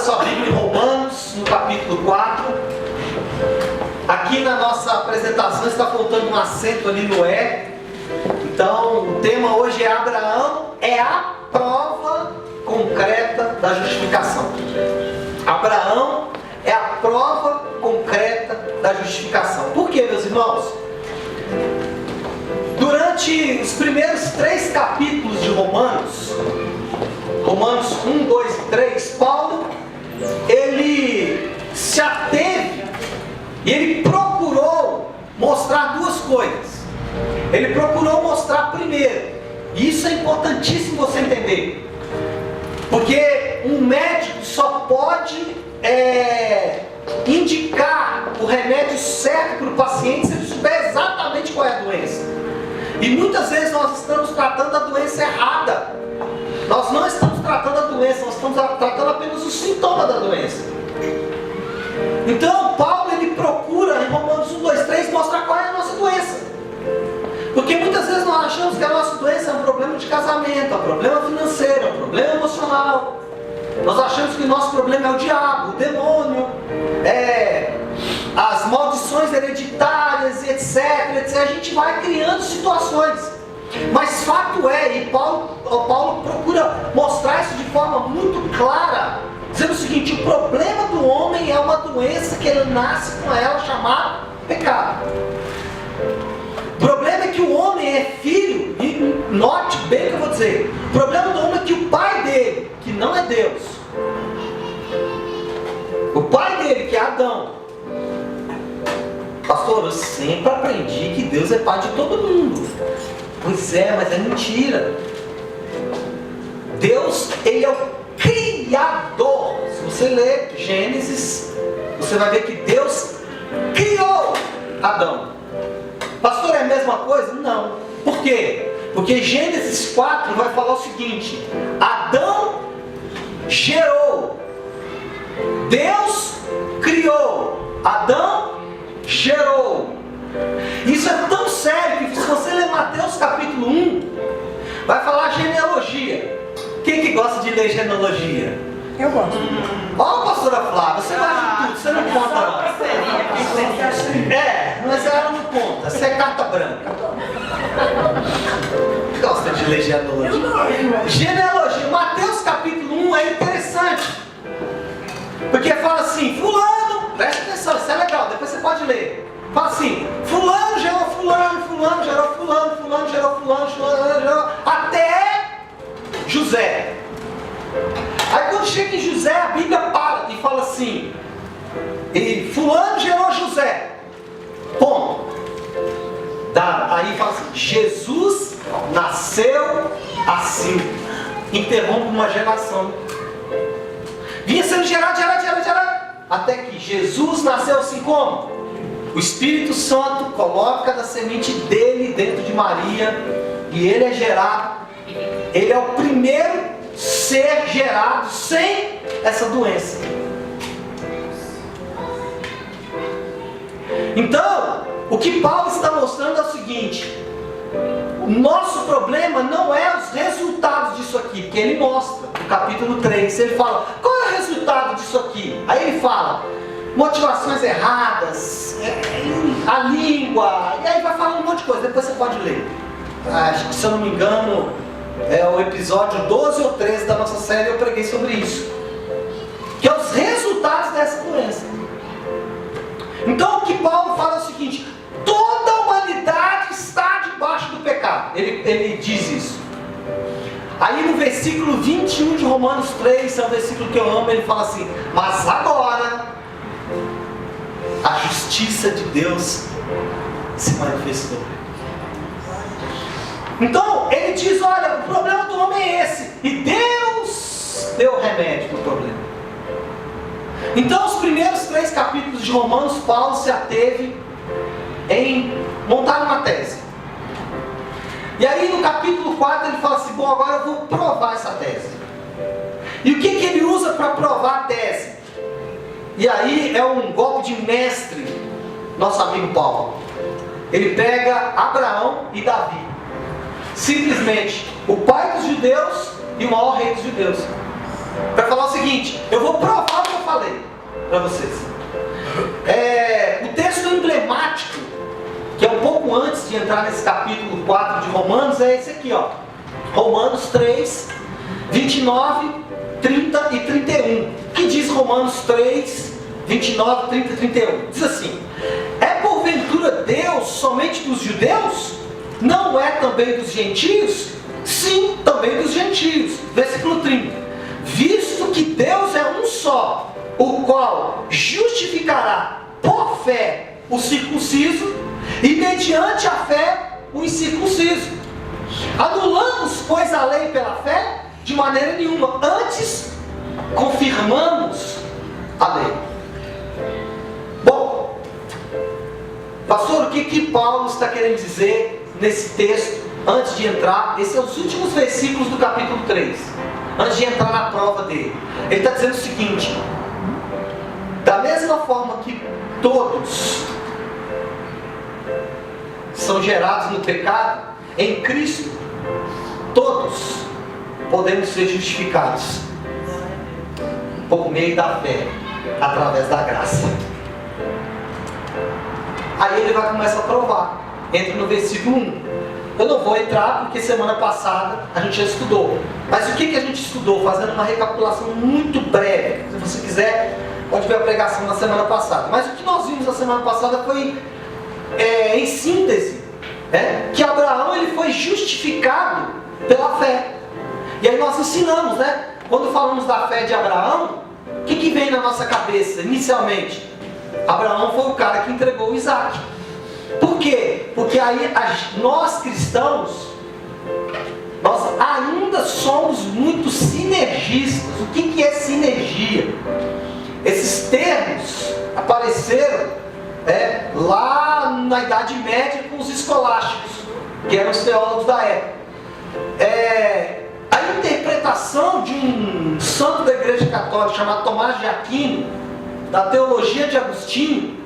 sua Bíblia em Romanos, no capítulo 4. Aqui na nossa apresentação está faltando um acento ali no E. Então, o tema hoje é Abraão é a prova concreta da justificação. Abraão é a prova concreta da justificação. Por quê, meus irmãos? Durante os primeiros 3 capítulos de Romanos 1, 2 e 3, Paulo, ele se ateve e ele procurou mostrar 2 coisas. Ele procurou mostrar primeiro, e isso é importantíssimo você entender, porque um médico só pode indicar o remédio certo para o paciente se ele souber exatamente qual é a doença. E muitas vezes nós estamos tratando a doença errada. Nós não estamos tratando a doença, nós estamos tratando apenas o sintoma da doença. Então Paulo ele procura em Romanos 1, 2, 3 mostrar qual é a nossa doença. Porque muitas vezes nós achamos que a nossa doença é um problema de casamento, é um problema financeiro, é um problema emocional. Nós achamos que o nosso problema é o diabo, o demônio, as maldições hereditárias, etc, etc. A gente vai criando situações. Mas fato é, e Paulo procura mostrar isso de forma muito clara, dizendo o seguinte: o problema do homem é uma doença que ele nasce com ela, chamada pecado. O problema é que o homem é filho, e note bem o que eu vou dizer, o problema do homem é que o pai dele, que não é Deus, o pai dele, que é Adão, pastor, eu sempre aprendi que Deus é pai de todo mundo. Pois é, mas é mentira. Deus, ele é o Criador. Se você ler Gênesis, você vai ver que Deus criou Adão. Pastor, é a mesma coisa? Não. Por quê? Porque Gênesis 4 vai falar o seguinte: Adão gerou, Deus criou, Adão gerou. Isso é tão sério que se você ler Mateus capítulo 1, vai falar genealogia. Quem que gosta de ler genealogia? Eu gosto. Ó, pastora Flávia, você gosta de tudo, você não conta não. Mas ela não conta, você é carta branca. Gosta de ler genealogia? Genealogia, Mateus capítulo 1 é interessante, porque fala assim: fulano, presta atenção, isso é legal, depois você pode ler. Fala assim: fulano gerou fulano, fulano gerou fulano, fulano gerou fulano, fulano gerou, até José. Aí quando chega em José, a Bíblia para e fala assim: e fulano gerou José. Ponto. Aí fala assim: Jesus nasceu assim. Interrompe uma geração. Vinha sendo gerado, até que Jesus nasceu assim como? O Espírito Santo coloca da semente dele dentro de Maria, e ele é gerado. Ele é o primeiro ser gerado sem essa doença. Então, o que Paulo está mostrando é o seguinte: o nosso problema não é os resultados disso aqui, porque ele mostra no capítulo 3, ele fala, qual é o resultado disso aqui? Aí ele fala, motivações erradas, a língua, e aí vai falando um monte de coisa, depois você pode ler. Acho que, se eu não me engano, é o episódio 12 ou 13 da nossa série, eu preguei sobre isso, que é os resultados dessa doença. Então o que Paulo fala é o seguinte: toda a humanidade está debaixo do pecado. Ele diz isso. Aí no versículo 21 de Romanos 3, é um versículo que eu amo, ele fala assim: mas agora a justiça de Deus se manifestou. Então ele diz: olha, o problema do homem é esse, e Deus deu remédio para o problema. Então os primeiros 3 capítulos de Romanos, Paulo se ateve em montar uma tese. E aí no capítulo 4 ele fala assim: bom, agora eu vou provar essa tese. E o que ele usa para provar a tese? E aí é um golpe de mestre, nosso amigo Paulo. Ele pega Abraão e Davi, simplesmente o pai dos judeus e o maior rei dos judeus. Para falar o seguinte, eu vou provar o que eu falei para vocês. O texto emblemático, que é um pouco antes de entrar nesse capítulo 4 de Romanos, é esse aqui, ó. Romanos 3, 29, 30 e 31. Que diz Romanos 3, 29, 30 e 31? Diz assim: é porventura Deus somente dos judeus? Não é também dos gentios? Sim, também dos gentios. Versículo 30. Visto que Deus é um só, o qual justificará por fé o circunciso e mediante a fé o incircunciso. Anulamos, pois, a lei pela fé? De maneira nenhuma. Antes, confirmamos a lei. Bom, pastor, o que Paulo está querendo dizer nesse texto, antes de entrar? Esses são os últimos versículos do capítulo 3, antes de entrar na prova dele. Ele está dizendo o seguinte: da mesma forma que todos são gerados no pecado, em Cristo todos podemos ser justificados por meio da fé, através da graça. Aí ele vai começar a provar. Entra no versículo 1. Eu não vou entrar porque semana passada a gente já estudou. Mas o que a gente estudou? Fazendo uma recapitulação muito breve. Se você quiser, pode ver a pregação da semana passada. Mas o que nós vimos na semana passada foi, em síntese, que Abraão ele foi justificado pela fé. E aí nós ensinamos, quando falamos da fé de Abraão, o que vem na nossa cabeça inicialmente? Abraão foi o cara que entregou Isaac. Por quê? Porque aí nós cristãos, nós ainda somos muito sinergistas. O que é sinergia? Esses termos apareceram lá na Idade Média com os escolásticos, que eram os teólogos da época. A interpretação de um santo da Igreja Católica chamado Tomás de Aquino, da teologia de Agostinho,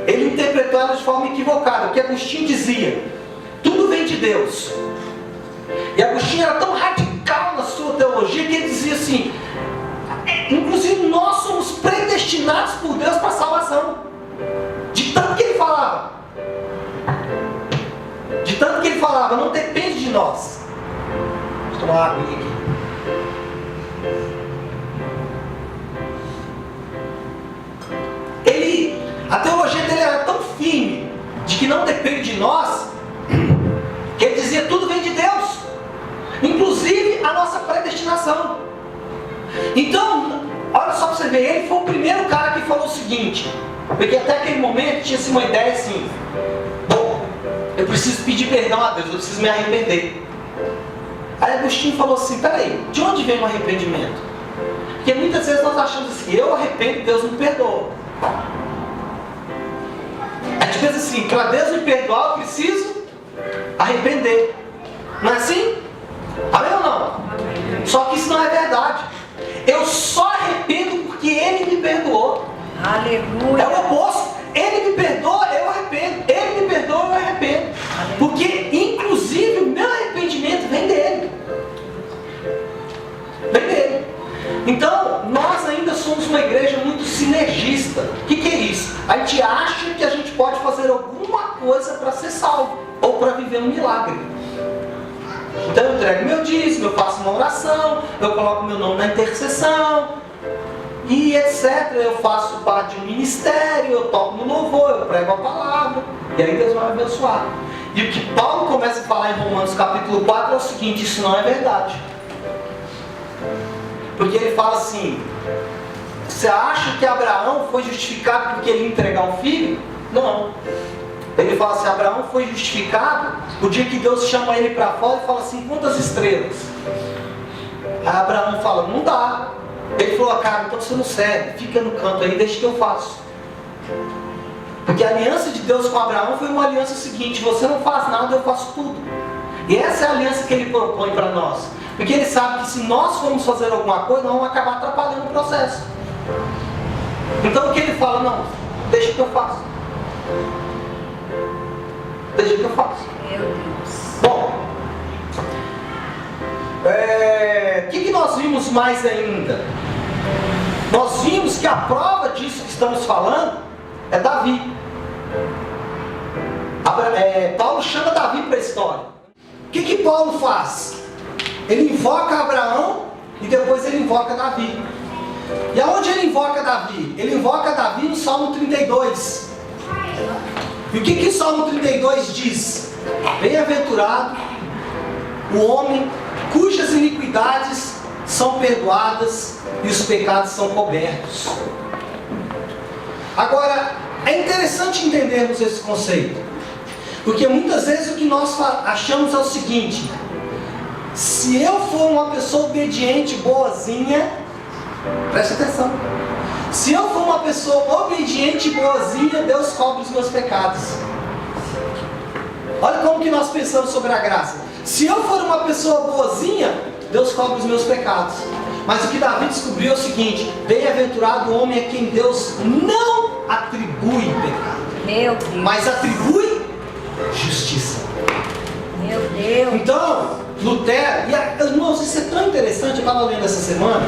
ele interpretou ela de forma equivocada, porque Agostinho dizia: tudo vem de Deus. E Agostinho era tão radical na sua teologia que ele dizia assim: inclusive nós somos predestinados por Deus para a salvação. De tanto que ele falava, não depende de nós. Deixa eu tomar uma água aqui. A teologia dele era tão firme de que não depende de nós, que ele dizia: tudo vem de Deus, inclusive a nossa predestinação. Então, olha só para você ver, ele foi o primeiro cara que falou o seguinte, porque até aquele momento tinha-se uma ideia assim: bom, eu preciso pedir perdão a Deus, eu preciso me arrepender. Aí Agostinho falou assim: peraí, de onde vem o arrependimento? Porque muitas vezes nós achamos assim: eu arrependo, Deus me perdoa. A gente pensa assim: para Deus me perdoar eu preciso arrepender. Não é assim? Amém ou não? Só que isso não é verdade. Eu só arrependo porque Ele me perdoou. Aleluia. É o oposto. Ele me perdoa, eu arrependo. Ele me perdoa, eu arrependo. Porque inclusive o meu arrependimento vem dele. Vem dele. Então, nós ainda somos uma igreja muito sinergista. O que é isso? A gente acha que a gente pode fazer alguma coisa para ser salvo, ou para viver um milagre. Então eu entrego meu dízimo, eu faço uma oração, eu coloco meu nome na intercessão, e etc. Eu faço parte de um ministério, eu toco no louvor, eu prego a palavra, e aí Deus vai me abençoar. E o que Paulo começa a falar em Romanos capítulo 4 é o seguinte: isso não é verdade. Porque ele fala assim: você acha que Abraão foi justificado porque ele ia entregar um filho? Não. Ele fala assim: Abraão foi justificado o dia que Deus chama ele para fora e fala assim: quantas estrelas? Aí Abraão fala: não dá. Ele falou: cara, então você não serve, fica no canto aí, deixa que eu faço. Porque a aliança de Deus com Abraão foi uma aliança seguinte: você não faz nada, eu faço tudo. E essa é a aliança que ele propõe para nós. Porque ele sabe que se nós formos fazer alguma coisa, nós vamos acabar atrapalhando o processo. Então o que ele fala? Não, deixa que eu faço. Deixa que eu faço. Meu Deus. Bom, o que nós vimos mais ainda? Nós vimos que a prova disso que estamos falando é Davi. Paulo chama Davi para a história. O que Paulo faz? Ele invoca Abraão e depois ele invoca Davi. E aonde ele invoca Davi? Ele invoca Davi no Salmo 32. E o que o Salmo 32 diz? Bem-aventurado o homem cujas iniquidades são perdoadas e os pecados são cobertos. Agora, é interessante entendermos esse conceito, porque muitas vezes o que nós achamos é o seguinte: se eu for uma pessoa obediente, boazinha, preste atenção, se eu for uma pessoa obediente e boazinha, Deus cobre os meus pecados. Olha como que nós pensamos sobre a graça. Se eu for uma pessoa boazinha, Deus cobre os meus pecados. Mas o que Davi descobriu é o seguinte: bem-aventurado o homem a quem Deus não atribui pecado, Meu Deus. mas atribui justiça. Meu Deus. Então, Lutero, irmãos, isso é tão interessante, eu estava lendo essa semana.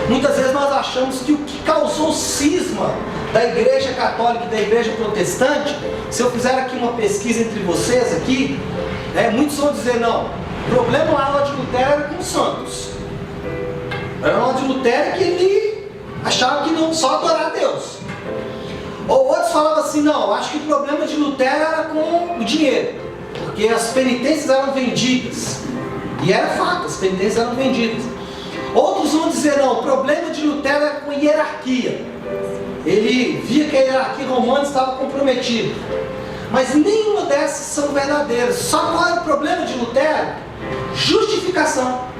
Muitas vezes nós achamos que o que causou cisma da igreja católica e da igreja protestante, se eu fizer aqui uma pesquisa entre vocês aqui, muitos vão dizer: não, o problema lá de Lutero era com os santos. O problema de Lutero é que ele achava que não só adorar a Deus. Ou outros falavam assim: não, eu acho que o problema de Lutero era com o dinheiro, porque as penitências eram vendidas. E era fato, as penitências eram vendidas. Outros vão dizer: não, o problema de Lutero era com hierarquia. Ele via que a hierarquia romana estava comprometida. Mas nenhuma dessas são verdadeiras. Só qual era o problema de Lutero? Justificação.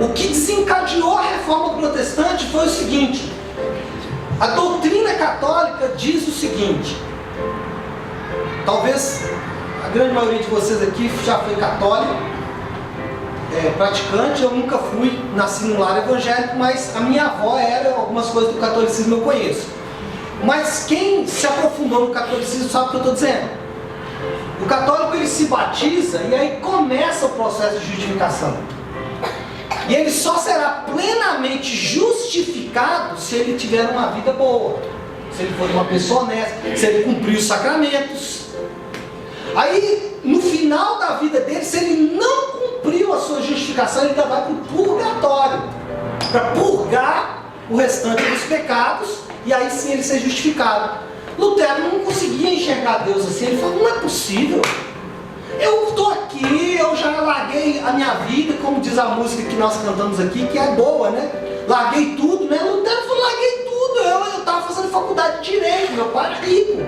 O que desencadeou a reforma protestante foi o seguinte: a doutrina católica diz o seguinte, talvez a grande maioria de vocês aqui já foi católico, praticante. Eu nunca fui, nasci num lar evangélico, mas a minha avó era, algumas coisas do catolicismo eu conheço. Mas quem se aprofundou no catolicismo sabe o que eu estou dizendo. O católico, ele se batiza e aí começa o processo de justificação. E ele só será plenamente justificado se ele tiver uma vida boa, se ele for uma pessoa honesta, se ele cumprir os sacramentos. Aí, no final da vida dele, se ele não cumpriu a sua justificação, ele ainda vai para o purgatório, para purgar o restante dos pecados, e aí sim ele ser justificado. Lutero não conseguia enxergar Deus assim. Ele falou: não é possível, eu estou aqui, eu já larguei a minha vida, como diz a música que nós cantamos aqui, que é boa, né? Larguei tudo, né? Lutero falou: larguei tudo, eu estava fazendo faculdade de Direito, meu pai era rico,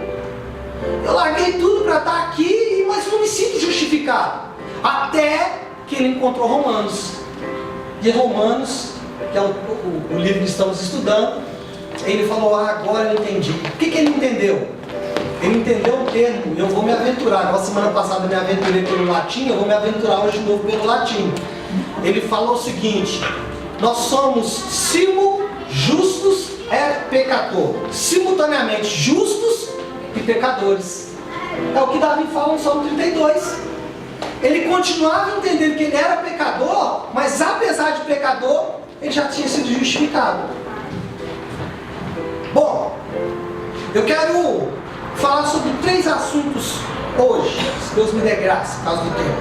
eu larguei tudo para estar aqui, mas não me sinto justificado. Até que ele encontrou Romanos. E Romanos, que é o livro que estamos estudando, ele falou: agora eu entendi. O que ele entendeu? Ele entendeu o termo, eu vou me aventurar. Na semana passada eu me aventurei pelo latim, eu vou me aventurar hoje de novo pelo latim. Ele falou o seguinte: nós somos justus et peccator, simultaneamente justos e pecadores. É o que Davi fala no Salmo 32. Ele continuava entendendo que ele era pecador, mas apesar de pecador, ele já tinha sido justificado. Bom, eu quero falar sobre 3 assuntos hoje, se Deus me der graça, por causa do tempo.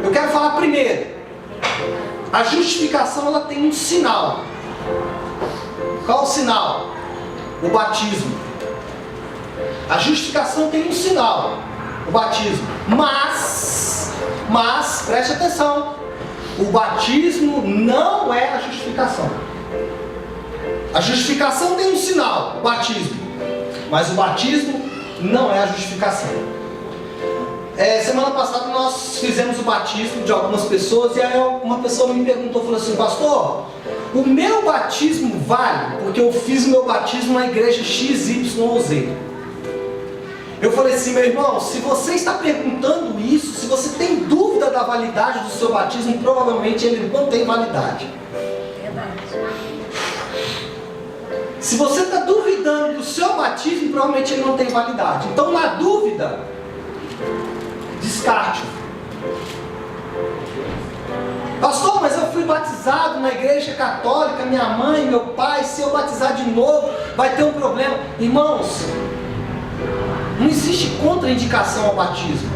Eu quero falar primeiro, a justificação, ela tem um sinal. Qual o sinal? O batismo. A justificação tem um sinal, o batismo. Mas, preste atenção, o batismo não é a justificação. A justificação tem um sinal, o batismo. Mas o batismo não é a justificação. Semana passada nós fizemos o batismo de algumas pessoas, e aí uma pessoa me perguntou, falou assim: pastor, o meu batismo vale? Porque eu fiz o meu batismo na igreja XYZ. Eu falei assim: meu irmão, se você está perguntando isso, se você tem dúvida da validade do seu batismo, provavelmente ele não tem validade. Se você está duvidando do seu batismo, provavelmente ele não tem validade. Então, na dúvida, descarte. Pastor, mas eu fui fui batizado na igreja católica, minha mãe, meu pai, se eu batizar de novo, vai ter um problema. Irmãos, não existe contraindicação ao batismo.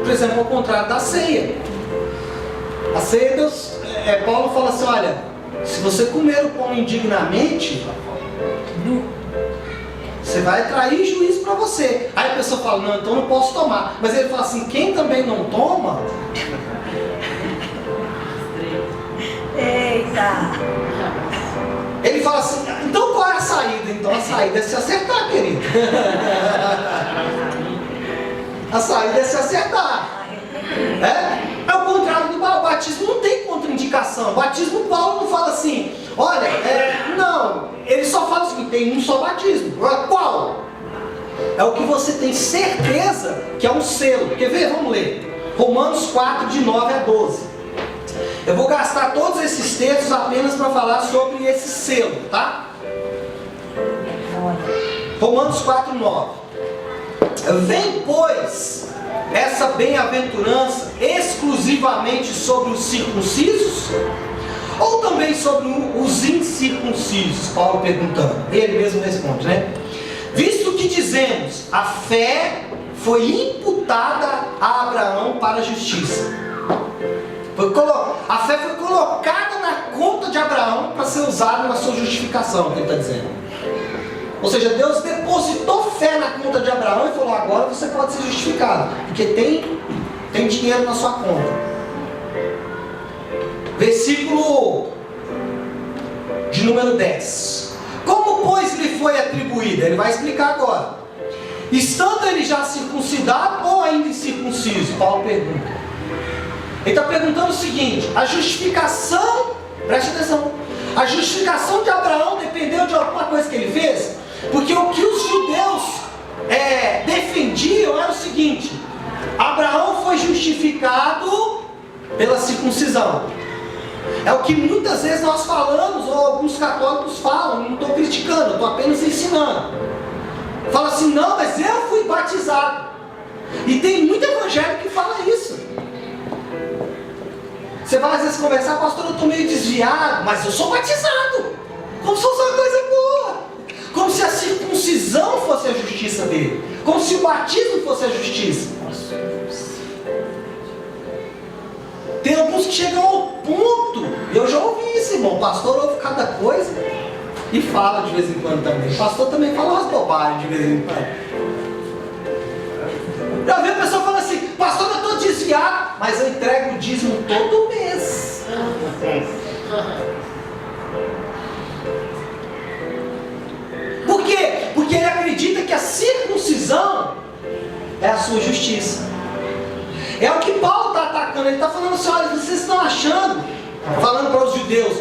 Por exemplo, ao contrário da ceia. A ceia, Paulo fala assim, olha, se você comer o pão indignamente, você vai atrair juízo para você. Aí a pessoa fala, não, então não posso tomar. Mas ele fala assim, quem também não toma... Eita! Ele fala assim, então qual é a saída? Então a saída é se acertar, querido. A saída é se acertar. É o contrário do batismo, não tem contraindicação. O batismo, Paulo não fala assim, olha, não, ele só fala o seguinte, tem um só batismo. Qual? É o que você tem certeza que é um selo. Quer ver? Vamos ler. Romanos 4, de 9 a 12. Eu vou gastar todos esses textos apenas para falar sobre esse selo, tá? Romanos 4, 9. Vem, pois, essa bem-aventurança exclusivamente sobre os circuncisos? Ou também sobre os incircuncisos? Paulo perguntando. Ele mesmo responde, né? Visto que dizemos, a fé foi imputada a Abraão para a justiça. A fé foi colocada na conta de Abraão para ser usada na sua justificação, que ele está dizendo. Ou seja, Deus depositou fé na conta de Abraão e falou, agora você pode ser justificado, porque tem dinheiro na sua conta. Versículo de número 10. Como, pois, lhe foi atribuída? Ele vai explicar agora. Estando ele já circuncidado ou ainda incircunciso? Paulo pergunta. Ele está perguntando o seguinte, a justificação, preste atenção, a justificação de Abraão dependeu de alguma coisa que ele fez? Porque o que os judeus defendiam era o seguinte, Abraão foi justificado pela circuncisão. É o que muitas vezes nós falamos, ou alguns católicos falam, não estou criticando, estou apenas ensinando. Fala assim, não, mas eu fui batizado. E tem muito evangélico que fala isso. Você vai às vezes conversar, pastor, eu estou meio desviado, mas eu sou batizado. Como se fosse uma coisa boa. Como se a circuncisão fosse a justiça dele. Como se o batismo fosse a justiça. Tem alguns que chegam ao ponto, eu já ouvi isso, irmão, o pastor ouve cada coisa e fala de vez em quando também. O pastor também fala umas bobagens de vez em quando. Já vi a pessoa falando assim, pastor, eu estou desviado, mas eu entrego o dízimo todo mês. Por quê? Porque ele acredita que a circuncisão é a sua justiça. É o que Paulo está atacando, ele está falando assim, olha, vocês estão achando, falando para os judeus,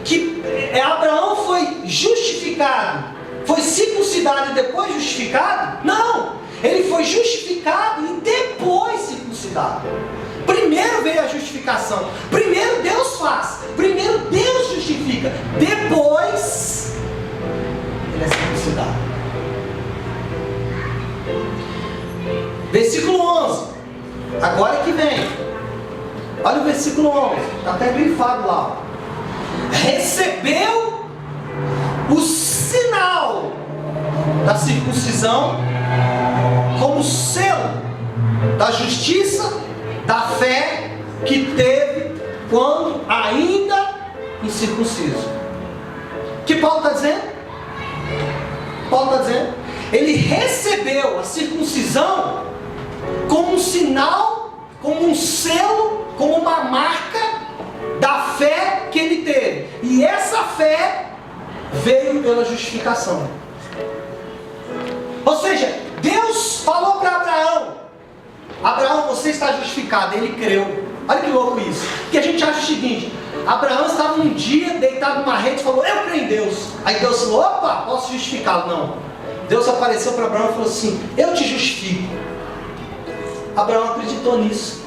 que Abraão foi justificado, foi circuncidado e depois justificado? Não! Ele foi justificado e depois circuncidado. Primeiro veio a justificação. Primeiro Deus faz. Primeiro Deus justifica. Depois ele é circuncidado. Versículo 11. Agora é que vem. Olha o versículo 11. Está até grifado lá. Recebeu o sinal da circuncisão como selo da justiça, da fé que teve quando ainda incircunciso. O que Paulo está dizendo? Paulo está dizendo, ele recebeu a circuncisão como um sinal, como um selo, como uma marca da fé que ele teve. E essa fé veio pela justificação. Ou seja, Deus falou para Abraão, Abraão, você está justificado. Ele creu. Olha que louco isso. Que a gente acha o seguinte, Abraão estava um dia deitado numa rede e falou, eu creio em Deus. Aí Deus falou, opa, posso justificá-lo. Não. Deus apareceu para Abraão e falou assim, eu te justifico. Abraão acreditou nisso.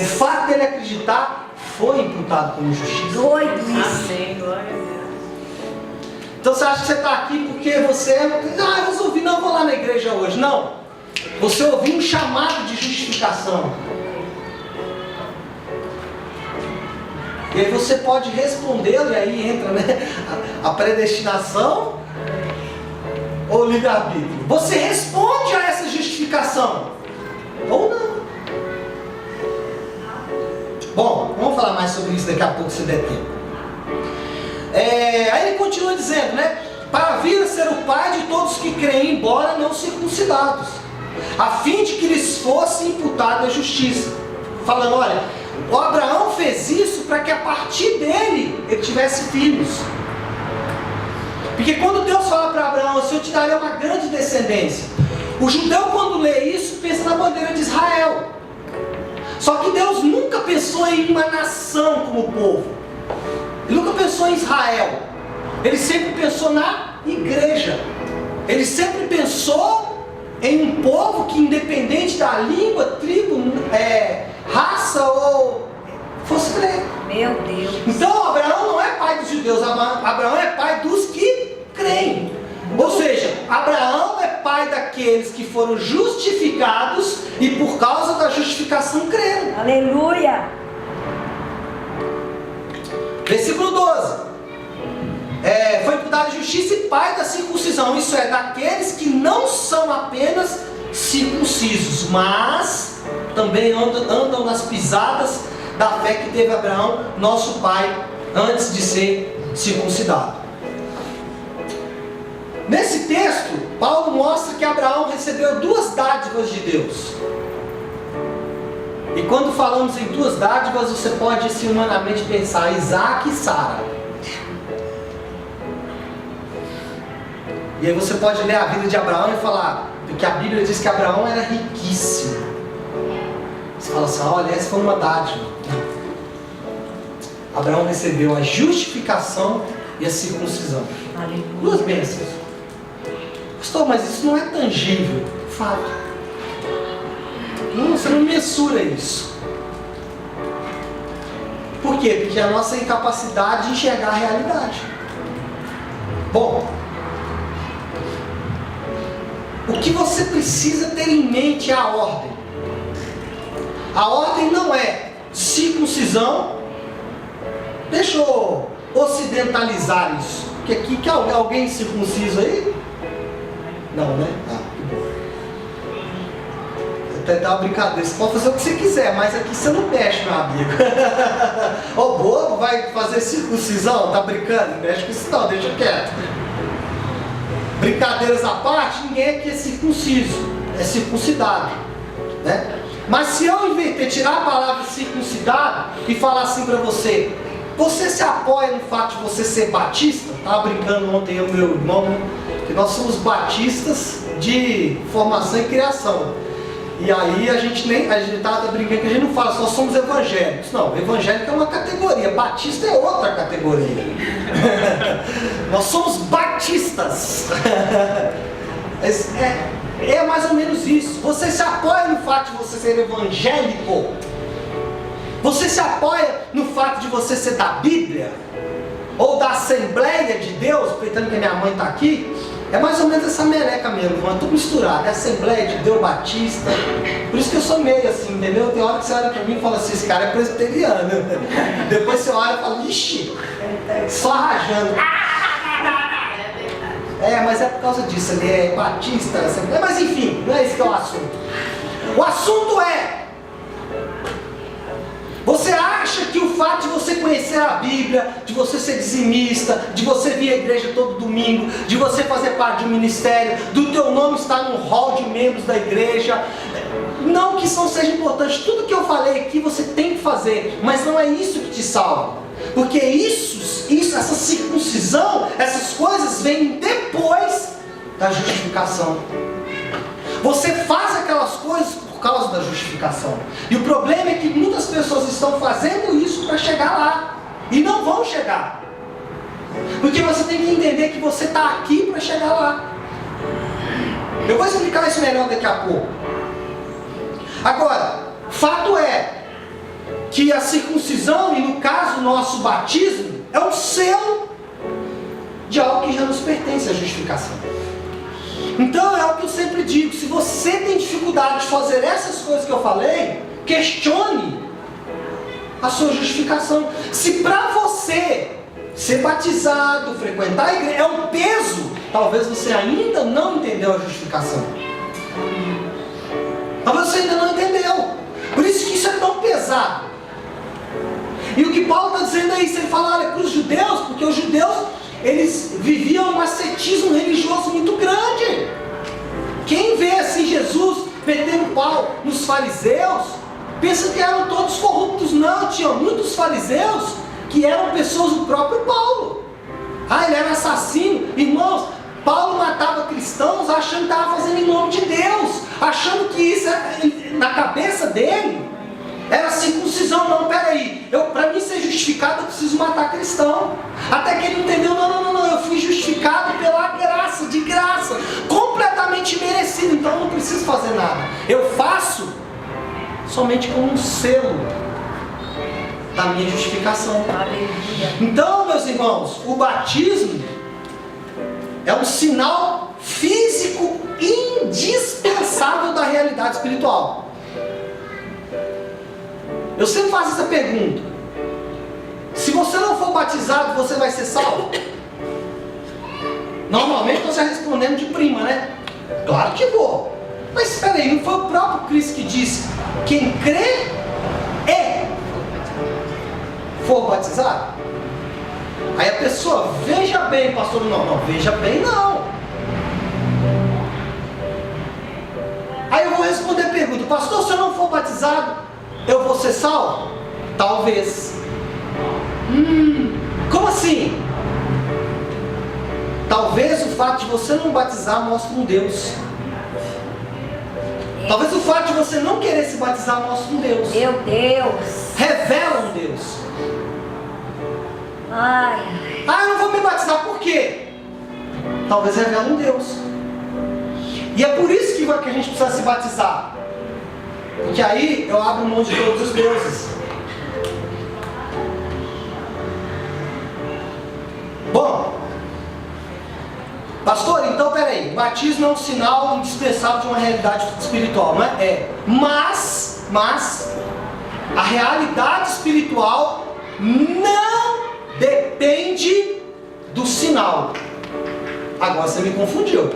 O fato dele acreditar foi imputado como justiça. Doido isso. Amém, glória a Deus. Então você acha que você está aqui porque você... eu resolvi, não vou lá na igreja hoje. Não. Você ouviu um chamado de justificação. E aí você pode respondê-lo, e aí entra, né, a predestinação ou livre-arbítrio. Você responde a essa justificação ou não. Bom, vamos falar mais sobre isso daqui a pouco, se der tempo. Aí ele continua dizendo, né? Para vir a ser o pai de todos que creem, embora não circuncidados, a fim de que lhes fosse imputada a justiça. Falando, olha, o Abraão fez isso para que a partir dele ele tivesse filhos. Porque quando Deus fala para Abraão, assim, eu te darei uma grande descendência, o judeu quando lê isso pensa na bandeira de Israel. Só que Deus nunca pensou em uma nação como povo. Ele nunca pensou em Israel. Ele sempre pensou na igreja. Ele sempre pensou em um povo que, independente da língua, tribo, raça ou fosse crer. Meu Deus. Então Abraão não é pai dos judeus, Abraão é pai dos que creem. Ou seja, Abraão é pai daqueles que foram justificados e por causa da justificação creram. Aleluia. Versículo 12. Foi imputado a justiça e pai da circuncisão. Isso é, daqueles que não são apenas circuncisos, mas também andam nas pisadas da fé que teve Abraão, nosso pai, antes de ser circuncidado. Nesse texto, Paulo mostra que Abraão recebeu duas dádivas de Deus. E quando falamos em duas dádivas, você pode assim, humanamente pensar Isaac e Sara. E aí você pode ler a vida de Abraão e falar, porque a Bíblia diz que Abraão era riquíssimo. Você fala assim, olha, essa foi uma dádiva. Abraão recebeu a justificação e a circuncisão. Aleluia. Duas bênçãos. Pastor, mas isso não é tangível. Fato. Não, você não mensura isso. Por quê? Porque é a nossa incapacidade de enxergar a realidade. Bom, o que você precisa ter em mente é a ordem. A ordem não é circuncisão. Deixa eu ocidentalizar isso. Porque aqui, quer alguém circunciso aí? Não, né? Que bom. Até dá uma brincadeira. Você pode fazer o que você quiser, mas aqui você não mexe, meu amigo. O bobo vai fazer circuncisão? Tá brincando? Não mexe com isso não, deixa quieto. Brincadeiras à parte, ninguém aqui é circunciso, é circuncidado, né? Mas se eu inverter, tirar a palavra circuncidado e falar assim para você, você se apoia no fato de você ser batista? Estava brincando ontem eu e meu irmão, que nós somos batistas de formação e criação. E aí a gente estava brincando que a gente não fala, só somos evangélicos. Não, evangélico é uma categoria, batista é outra categoria. Nós somos batistas. É mais ou menos isso. Você se apoia no fato de você ser evangélico? Você se apoia no fato de você ser da Bíblia? Ou da Assembleia de Deus, aproveitando que a minha mãe está aqui? É mais ou menos essa meleca mesmo, irmão. É tudo misturado. É Assembleia de Deus Batista. Por isso que eu sou meio assim, entendeu? Tem hora que você olha pra mim e fala assim, esse cara é presbiteriano. Depois você olha e fala, ixi, só rajando. Mas é por causa disso, ele é batista, Assembleia. Mas enfim, não é esse que é o assunto. O assunto é, você acha que o fato de você conhecer a Bíblia, de você ser dizimista, de você vir à igreja todo domingo, de você fazer parte de um ministério, do teu nome estar no hall de membros da igreja, não que isso não seja importante, tudo que eu falei aqui você tem que fazer, mas não é isso que te salva. Porque essa circuncisão, essas coisas vêm depois da justificação. Você faz aquelas coisas por causa da justificação. E o problema é que muitas pessoas estão fazendo isso para chegar lá. E não vão chegar. Porque você tem que entender que você está aqui para chegar lá. Eu vou explicar isso melhor daqui a pouco. Agora, fato é que a circuncisão, e no caso nosso batismo, é um selo de algo que já nos pertence, a justificação. Então é o que eu sempre digo, se você tem dificuldade de fazer essas coisas que eu falei, questione a sua justificação. Se para você ser batizado, frequentar a igreja é um peso, talvez você ainda não entendeu a justificação. Talvez você ainda não entendeu. Por isso que isso é tão pesado. E o que Paulo está dizendo é isso. Ele fala, olha, para os judeus, porque os judeus, eles viviam um ascetismo religioso muito grande. Quem vê assim Jesus metendo pau nos fariseus, pensa que eram todos corruptos. Não, tinham muitos fariseus que eram pessoas do próprio Paulo. Ah, ele era assassino. Irmãos, Paulo matava cristãos achando que estava fazendo em nome de Deus, achando que isso, na cabeça dele, era circuncisão. Não, peraí, para mim ser justificado eu preciso matar cristão. Até que ele entendeu, não, eu fui justificado pela graça, de graça, completamente merecido, então eu não preciso fazer nada. Eu faço somente como um selo da minha justificação. Então, meus irmãos, o batismo é um sinal físico indispensável da realidade espiritual. Eu sempre faço essa pergunta: se você não for batizado, você vai ser salvo? Normalmente nós já respondemos de prima, né? Claro que vou. Mas espera aí, não foi o próprio Cristo que disse: quem crê e for batizado? Aí a pessoa, veja bem, pastor, não, veja bem não. Aí eu vou responder a pergunta: pastor, se eu não for batizado, eu vou ser salvo? Talvez. Como assim? Talvez o fato de você não batizar mostre um Deus. Talvez o fato de você não querer se batizar mostre um Deus. Meu Deus. Revela um Deus. Eu não vou me batizar, por quê? Talvez revela um Deus. E é por isso que a gente precisa se batizar. Porque aí eu abro mão de todos os deuses. Bom, pastor, então peraí, batismo é um sinal indispensável de uma realidade espiritual, não é? Mas a realidade espiritual não depende do sinal. Agora você me confundiu.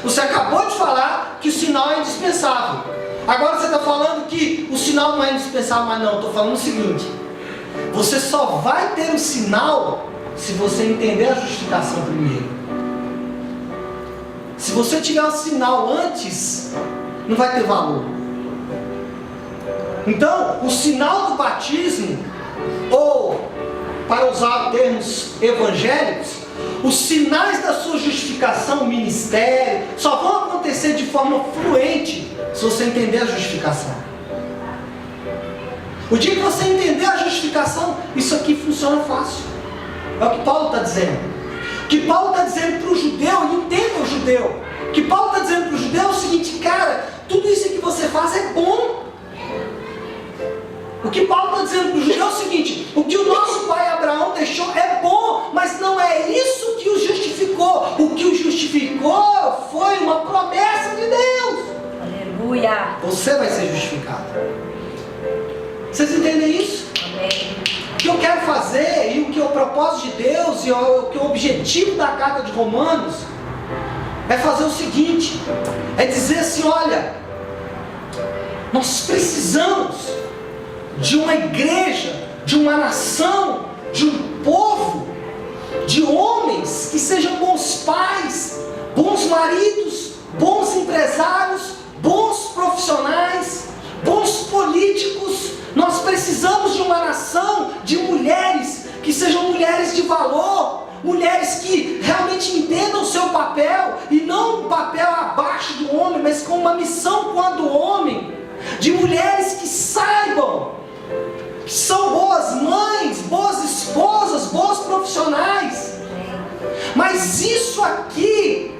Você acabou de falar que o sinal é indispensável. Agora você está falando que o sinal não é indispensável, mas não. Estou falando o seguinte: você só vai ter o sinal se você entender a justificação primeiro. Se você tiver o sinal antes, não vai ter valor. Então, o sinal do batismo, ou, para usar termos evangélicos, os sinais da sua justificação, ministério, só vão acontecer de forma fluente se você entender a justificação. O dia que você entender a justificação, isso aqui funciona fácil. É o que Paulo está dizendo. O que Paulo está dizendo para o judeu, entenda o judeu. O que Paulo está dizendo para o judeu é o seguinte: cara, tudo isso que você faz é bom. O que Paulo está dizendo para o judeu é o seguinte: o que o nosso pai Abraão deixou é bom, mas não é isso que o justificou. O que o justificou foi uma promessa de Deus. Aleluia. Você vai ser justificado. Vocês entendem isso? Amém. O que eu quero fazer, e o que é o propósito de Deus, e o que é o objetivo da carta de Romanos, é fazer o seguinte: é dizer assim, olha, nós precisamos de uma igreja, de uma nação, de um povo, de homens que sejam bons pais, bons maridos, bons empresários, bons profissionais, bons políticos. Nós precisamos de uma nação de mulheres que sejam mulheres de valor, mulheres que realmente entendam o seu papel, e não um papel abaixo do homem, mas com uma missão quanto homem, de mulheres que saibam que são boas mães, boas esposas, boas profissionais. Mas isso aqui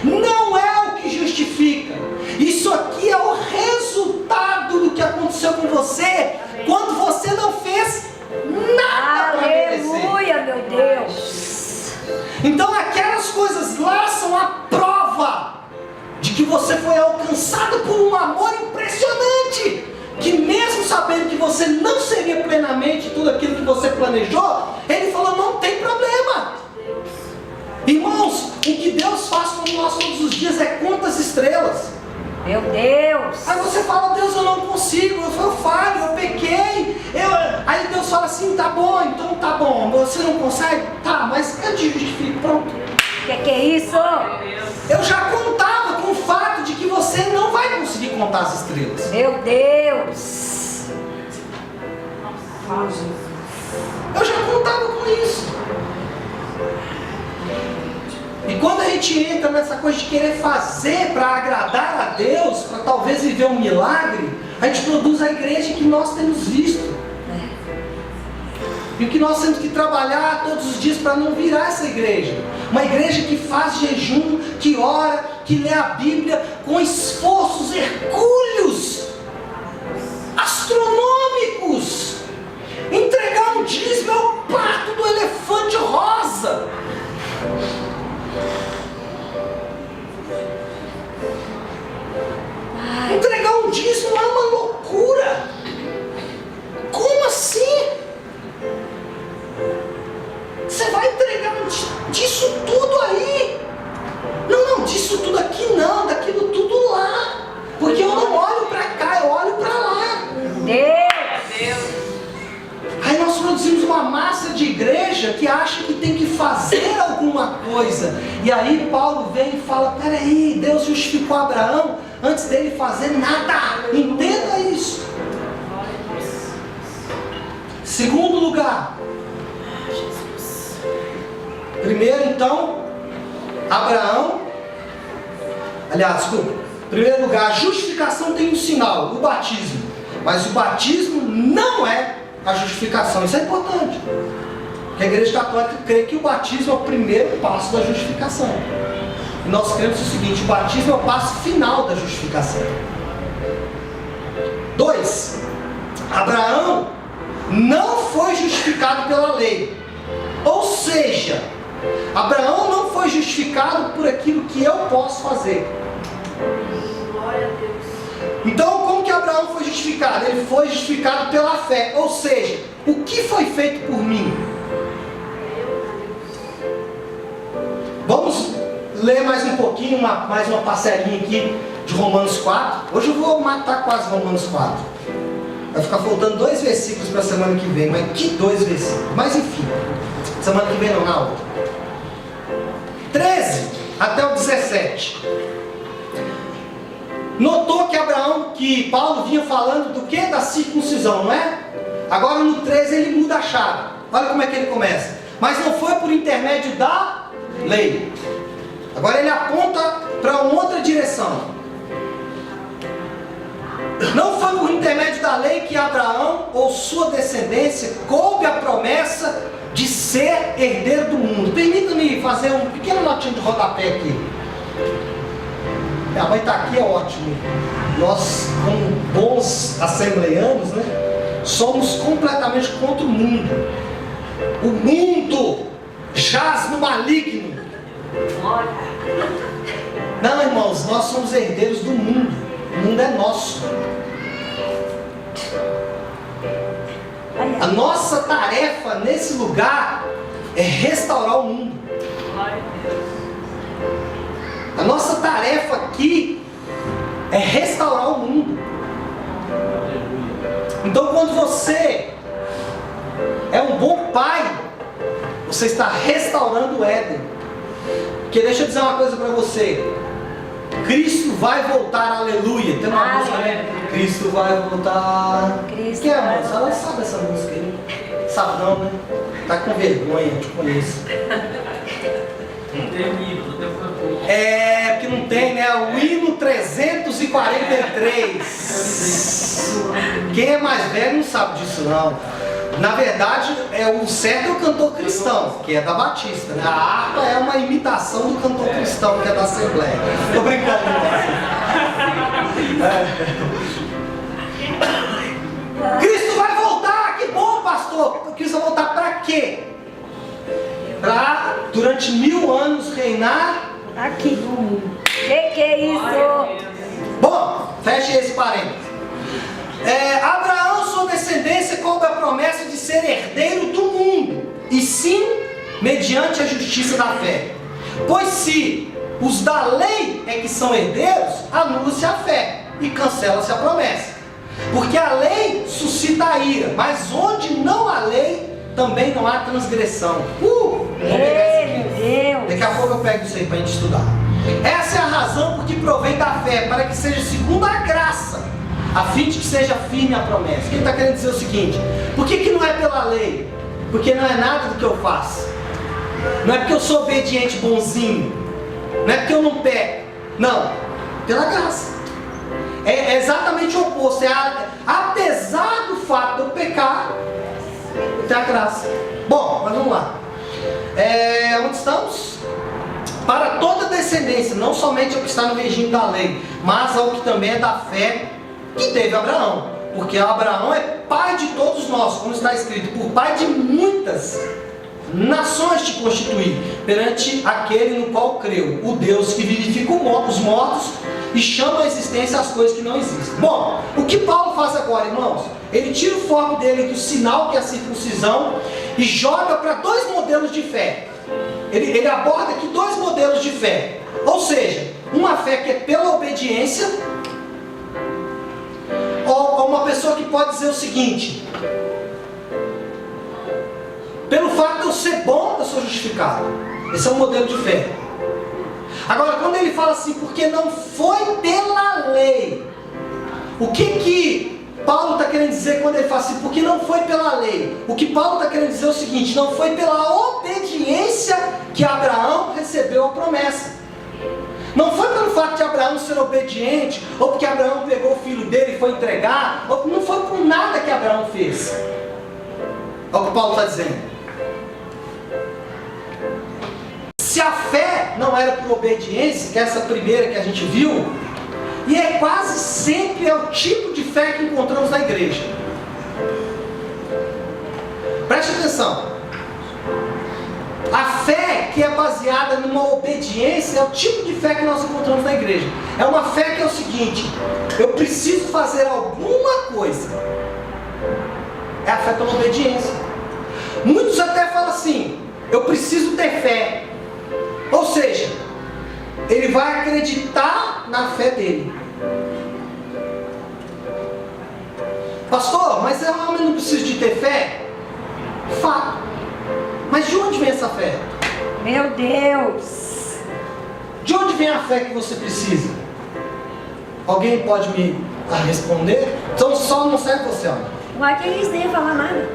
não é o que justifica. Isso aqui é o resultado do que aconteceu com você quando você não fez nada para merecer. Aleluia, meu Deus. Então aquelas coisas lá são a prova de que você foi alcançado por um amor impressionante, que mesmo sabendo que você não planejou, ele falou, não tem problema. Irmãos, o que Deus faz com nós todos os dias é quantas estrelas. Meu Deus. Aí você fala, Deus, eu não consigo, eu falho, eu pequei. Aí Deus fala assim, tá bom, então tá bom. Você não consegue? Tá, mas eu te justifico, pronto. Que é isso? Eu já contava com o fato de que você não vai conseguir contar as estrelas. Meu Deus. Eu já contava com isso. E quando a gente entra nessa coisa de querer fazer para agradar a Deus, para talvez viver um milagre, a gente produz a igreja que nós temos visto. E o que nós temos que trabalhar todos os dias para não virar essa igreja. Uma igreja que faz jejum, que ora, que lê a Bíblia com esforços hercúleos, astronômicos. Entregar um dízimo é o parto do elefante rosa. Entregar um dízimo é uma loucura. Como assim? Você vai entregar disso tudo aí? Não, disso tudo aqui não, daquilo tudo lá. Porque eu não olho para cá, eu olho para lá. Deus. Aí nós produzimos uma massa de igreja que acha que tem que fazer alguma coisa. E aí Paulo vem e fala, peraí, Deus justificou Abraão antes dele fazer nada. Entenda isso. Segundo lugar. Primeiro então, primeiro lugar, a justificação tem um sinal, o batismo. Mas o batismo não é a justificação. Isso é importante. Porque a Igreja Católica crê que o batismo é o primeiro passo da justificação. E nós cremos o seguinte, o batismo é o passo final da justificação. 2. Abraão não foi justificado pela lei. Ou seja, Abraão não foi justificado por aquilo que eu posso fazer. Glória a Deus. Então, como que Abraão foi justificado? Ele foi justificado pela fé. Ou seja, o que foi feito por mim? Vamos ler mais um pouquinho, mais uma parcelinha aqui de Romanos 4. Hoje eu vou matar quase Romanos 4. Vai ficar faltando 2 versículos para a semana que vem. Mas que 2 versículos? Mas enfim, semana que vem não, na outra. 13 até o 17. Notou que Paulo vinha falando do que? Da circuncisão, não é? Agora no 13 ele muda a chave. Olha como é que ele começa. Mas não foi por intermédio da lei. Agora ele aponta para uma outra direção. Não foi por intermédio da lei que Abraão ou sua descendência coube a promessa de ser herdeiro do mundo. Permita-me fazer um pequeno notinho de rodapé aqui. Minha mãe está aqui, é ótimo. Nós, como bons assembleianos, né, somos completamente contra o mundo. O mundo jaz no maligno. Não, irmãos, nós somos herdeiros do mundo. O mundo é nosso. A nossa tarefa nesse lugar é restaurar o mundo. A nossa tarefa aqui é restaurar o mundo. Então, quando você é um bom pai, você está restaurando o Éden. Porque deixa eu dizer uma coisa para você. Cristo vai voltar, aleluia. Tem uma música, né? Cristo vai voltar. Cristo Quem é a vai música? Ela sabe essa música aí. Sabe não, né? Tá com vergonha, eu te conheço. É, porque não tem, né? O hino 343. Quem é mais velho não sabe disso não. Na verdade, o certo é o cantor cristão, que é da Batista, né? A harpa é uma imitação do cantor cristão, que é da Assembleia. Tô brincando. Cristo vai voltar, que bom, pastor. Cristo vai voltar para quê? Para, durante 1000 anos, reinar aqui no mundo. Que é isso? Bom, feche esse parênteses. Abraão, sua descendência, coube a promessa de ser herdeiro do mundo. e sim mediante a justiça da fé. Pois se os da lei é que são herdeiros, anula-se a fé e cancela-se a promessa. Porque a lei suscita a ira, mas onde não há lei, também não há transgressão. Vou pegar isso aqui. Daqui a pouco eu pego isso aí para a gente estudar. Essa é a razão por que provém da fé, para que seja segundo a graça, a fim de que seja firme a promessa. Quem está querendo dizer o seguinte: por que não é pela lei? Porque não é nada do que eu faço. Não é porque eu sou obediente, bonzinho. Não é porque eu não peco. Não, pela graça. É exatamente o oposto. Apesar do fato de eu pecar, tem a graça. Bom, mas vamos lá. Onde estamos? Para toda descendência, não somente ao que está no regime da lei, mas ao que também é da fé que teve Abraão. Porque Abraão é pai de todos nós, como está escrito: por pai de muitas nações te constituí, perante aquele no qual creu, o Deus que vivifica os mortos e chama à existência as coisas que não existem. Bom, o que Paulo faz agora, irmãos? Ele tira o foco dele do sinal, que é a circuncisão, e joga para dois modelos de fé. Ele aborda aqui dois modelos de fé. Ou seja, uma fé que é pela obediência, ou uma pessoa que pode dizer o seguinte: pelo fato de eu ser bom, eu sou justificado. Esse é um modelo de fé. Agora, quando ele fala assim, porque não foi pela lei, o que Paulo está querendo dizer quando ele fala assim, porque não foi pela lei? O que Paulo está querendo dizer é o seguinte: não foi pela obediência que Abraão recebeu a promessa. Não foi pelo fato de Abraão ser obediente, ou porque Abraão pegou o filho dele e foi entregar, ou não foi por nada que Abraão fez. É o que Paulo está dizendo. Se a fé não era por obediência, que é essa primeira que a gente viu, e é quase sempre o tipo de fé que encontramos na igreja. Preste atenção. A fé que é baseada numa obediência é o tipo de fé que nós encontramos na igreja. É uma fé que é o seguinte: eu preciso fazer alguma coisa. É a fé pela obediência. Muitos até falam assim: eu preciso ter fé. Ou seja, ele vai acreditar na fé dele. Pastor, mas eu não preciso de ter fé? Fato. Mas de onde vem essa fé? Meu Deus! De onde vem a fé que você precisa? Alguém pode me responder? Então só não serve você, ó. Uai, que isso? Nem ia falar nada.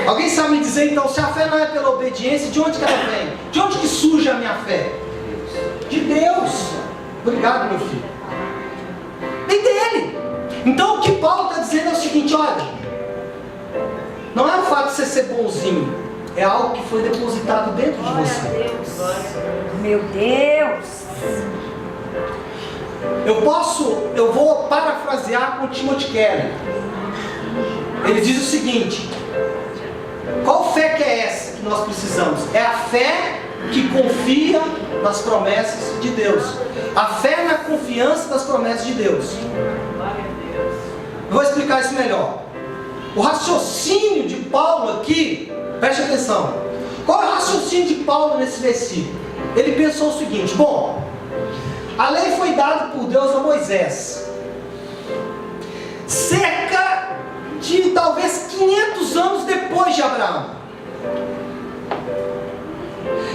Alguém sabe me dizer então, se a fé não é pela obediência, de onde que ela vem? De onde que surge a minha fé? De Deus. Obrigado, meu filho. Vem dele. Então o que Paulo está dizendo é o seguinte: olha, não é o fato de você ser bonzinho, é algo que foi depositado dentro de você. Meu Deus! Eu vou parafrasear com Timothy Keller. Ele diz o seguinte: qual fé que é essa que nós precisamos? É a fé que confia nas promessas de Deus. A fé na confiança das promessas de Deus. Eu vou explicar isso melhor. O raciocínio de Paulo aqui, preste atenção. Qual é o raciocínio de Paulo nesse versículo? Ele pensou o seguinte: bom, a lei foi dada por Deus a Moisés cerca de talvez 500 anos depois de Abraão.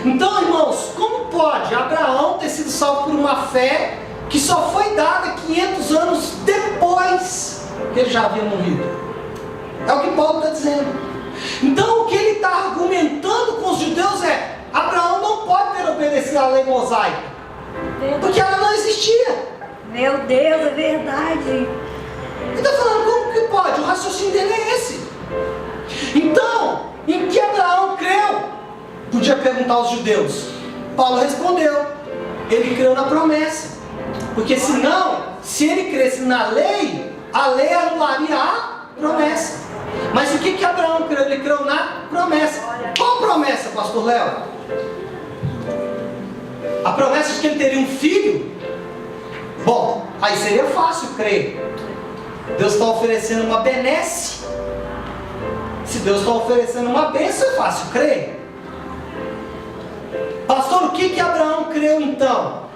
Então, irmãos, como pode Abraão ter sido salvo por uma fé que só foi dada 500 anos depois que ele já havia morrido? É o que Paulo está dizendo. Então, o que ele está argumentando com os judeus é: Abraão não pode ter obedecido à lei mosaica, porque ela não existia. Meu Deus, é verdade. Ele está falando, como que pode? O raciocínio dele é esse. Então, em que Abraão creu? Podia perguntar aos judeus. Paulo respondeu: ele creu na promessa. Porque senão, se ele cresce na lei, a lei anularia a promessa. Mas o que Abraão creu? Ele creu na promessa. Qual promessa, pastor Léo? A promessa de que ele teria um filho? Bom, aí seria fácil crer. Deus está oferecendo uma benesse. Se Deus está oferecendo uma bênção, é fácil crer. Pastor, o que Abraão creu então?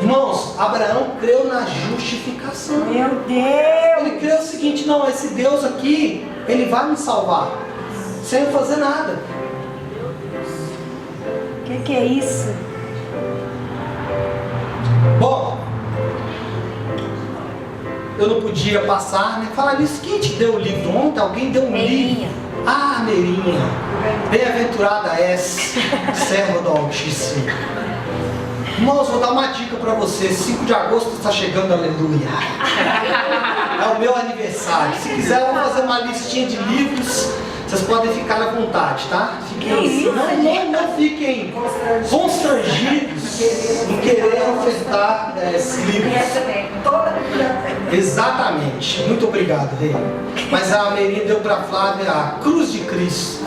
Irmãos, Abraão creu na justificação. Meu Deus! Ele creu o seguinte: não, esse Deus aqui, Ele vai me salvar, sem eu fazer nada. O que é isso? Bom, eu não podia passar, né? Falar nisso, quem te deu o livro ontem? Alguém deu um Meirinha. livro? Ah, Meirinha, bem-aventurada és, serva do Altíssimo. Irmãos, vou dar uma dica para você. 5 de agosto está chegando, aleluia. É o meu aniversário. Se quiser, eu vou fazer uma listinha de livros. Vocês podem ficar à vontade, tá? Não fiquem constrangidos em querer ofertar esse livro. Exatamente. Muito obrigado, Rei. Mas a Meirinha deu para Flávia a Cruz de Cristo,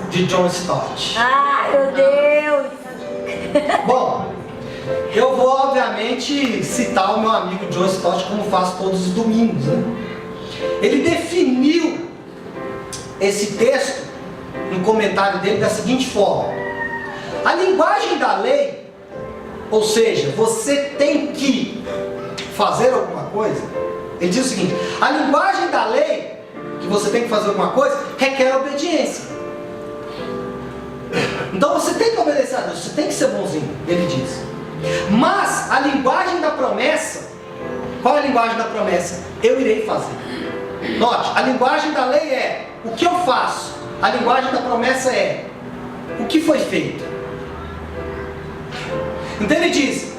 de John Stott. Ai, meu Deus! Bom, eu vou obviamente citar o meu amigo John Stott, como faço todos os domingos, né? Ele definiu esse texto no comentário dele da seguinte forma: a linguagem da lei, ou seja, você tem que fazer alguma coisa. Ele diz o seguinte: a linguagem da lei, que você tem que fazer alguma coisa, requer obediência. Então você tem que obedecer a Deus, você tem que ser bonzinho, ele diz. Mas a linguagem da promessa, qual é a linguagem da promessa? Eu irei fazer. Note, a linguagem da lei é o que eu faço. A linguagem da promessa é o que foi feito. Então ele diz: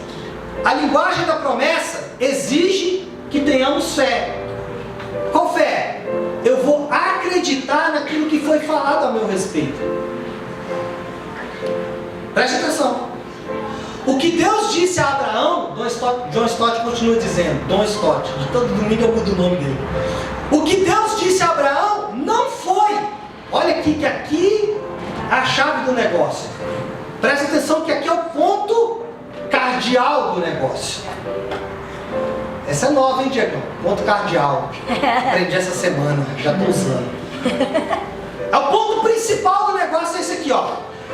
a linguagem da promessa exige que tenhamos fé. Qual fé? Eu vou acreditar naquilo que foi falado a meu respeito. Preste atenção. O que Deus disse a Abraão, John Stott continua dizendo, John Stott, de todo domingo eu mudo o nome dele. O que Deus disse a Abraão não foi, olha aqui, que aqui é a chave do negócio. Preste atenção que aqui é o ponto cardeal do negócio. Essa é nova, hein, Diego? Ponto cardeal. Aprendi essa semana, já estou usando. É o ponto principal do negócio, é esse aqui, ó.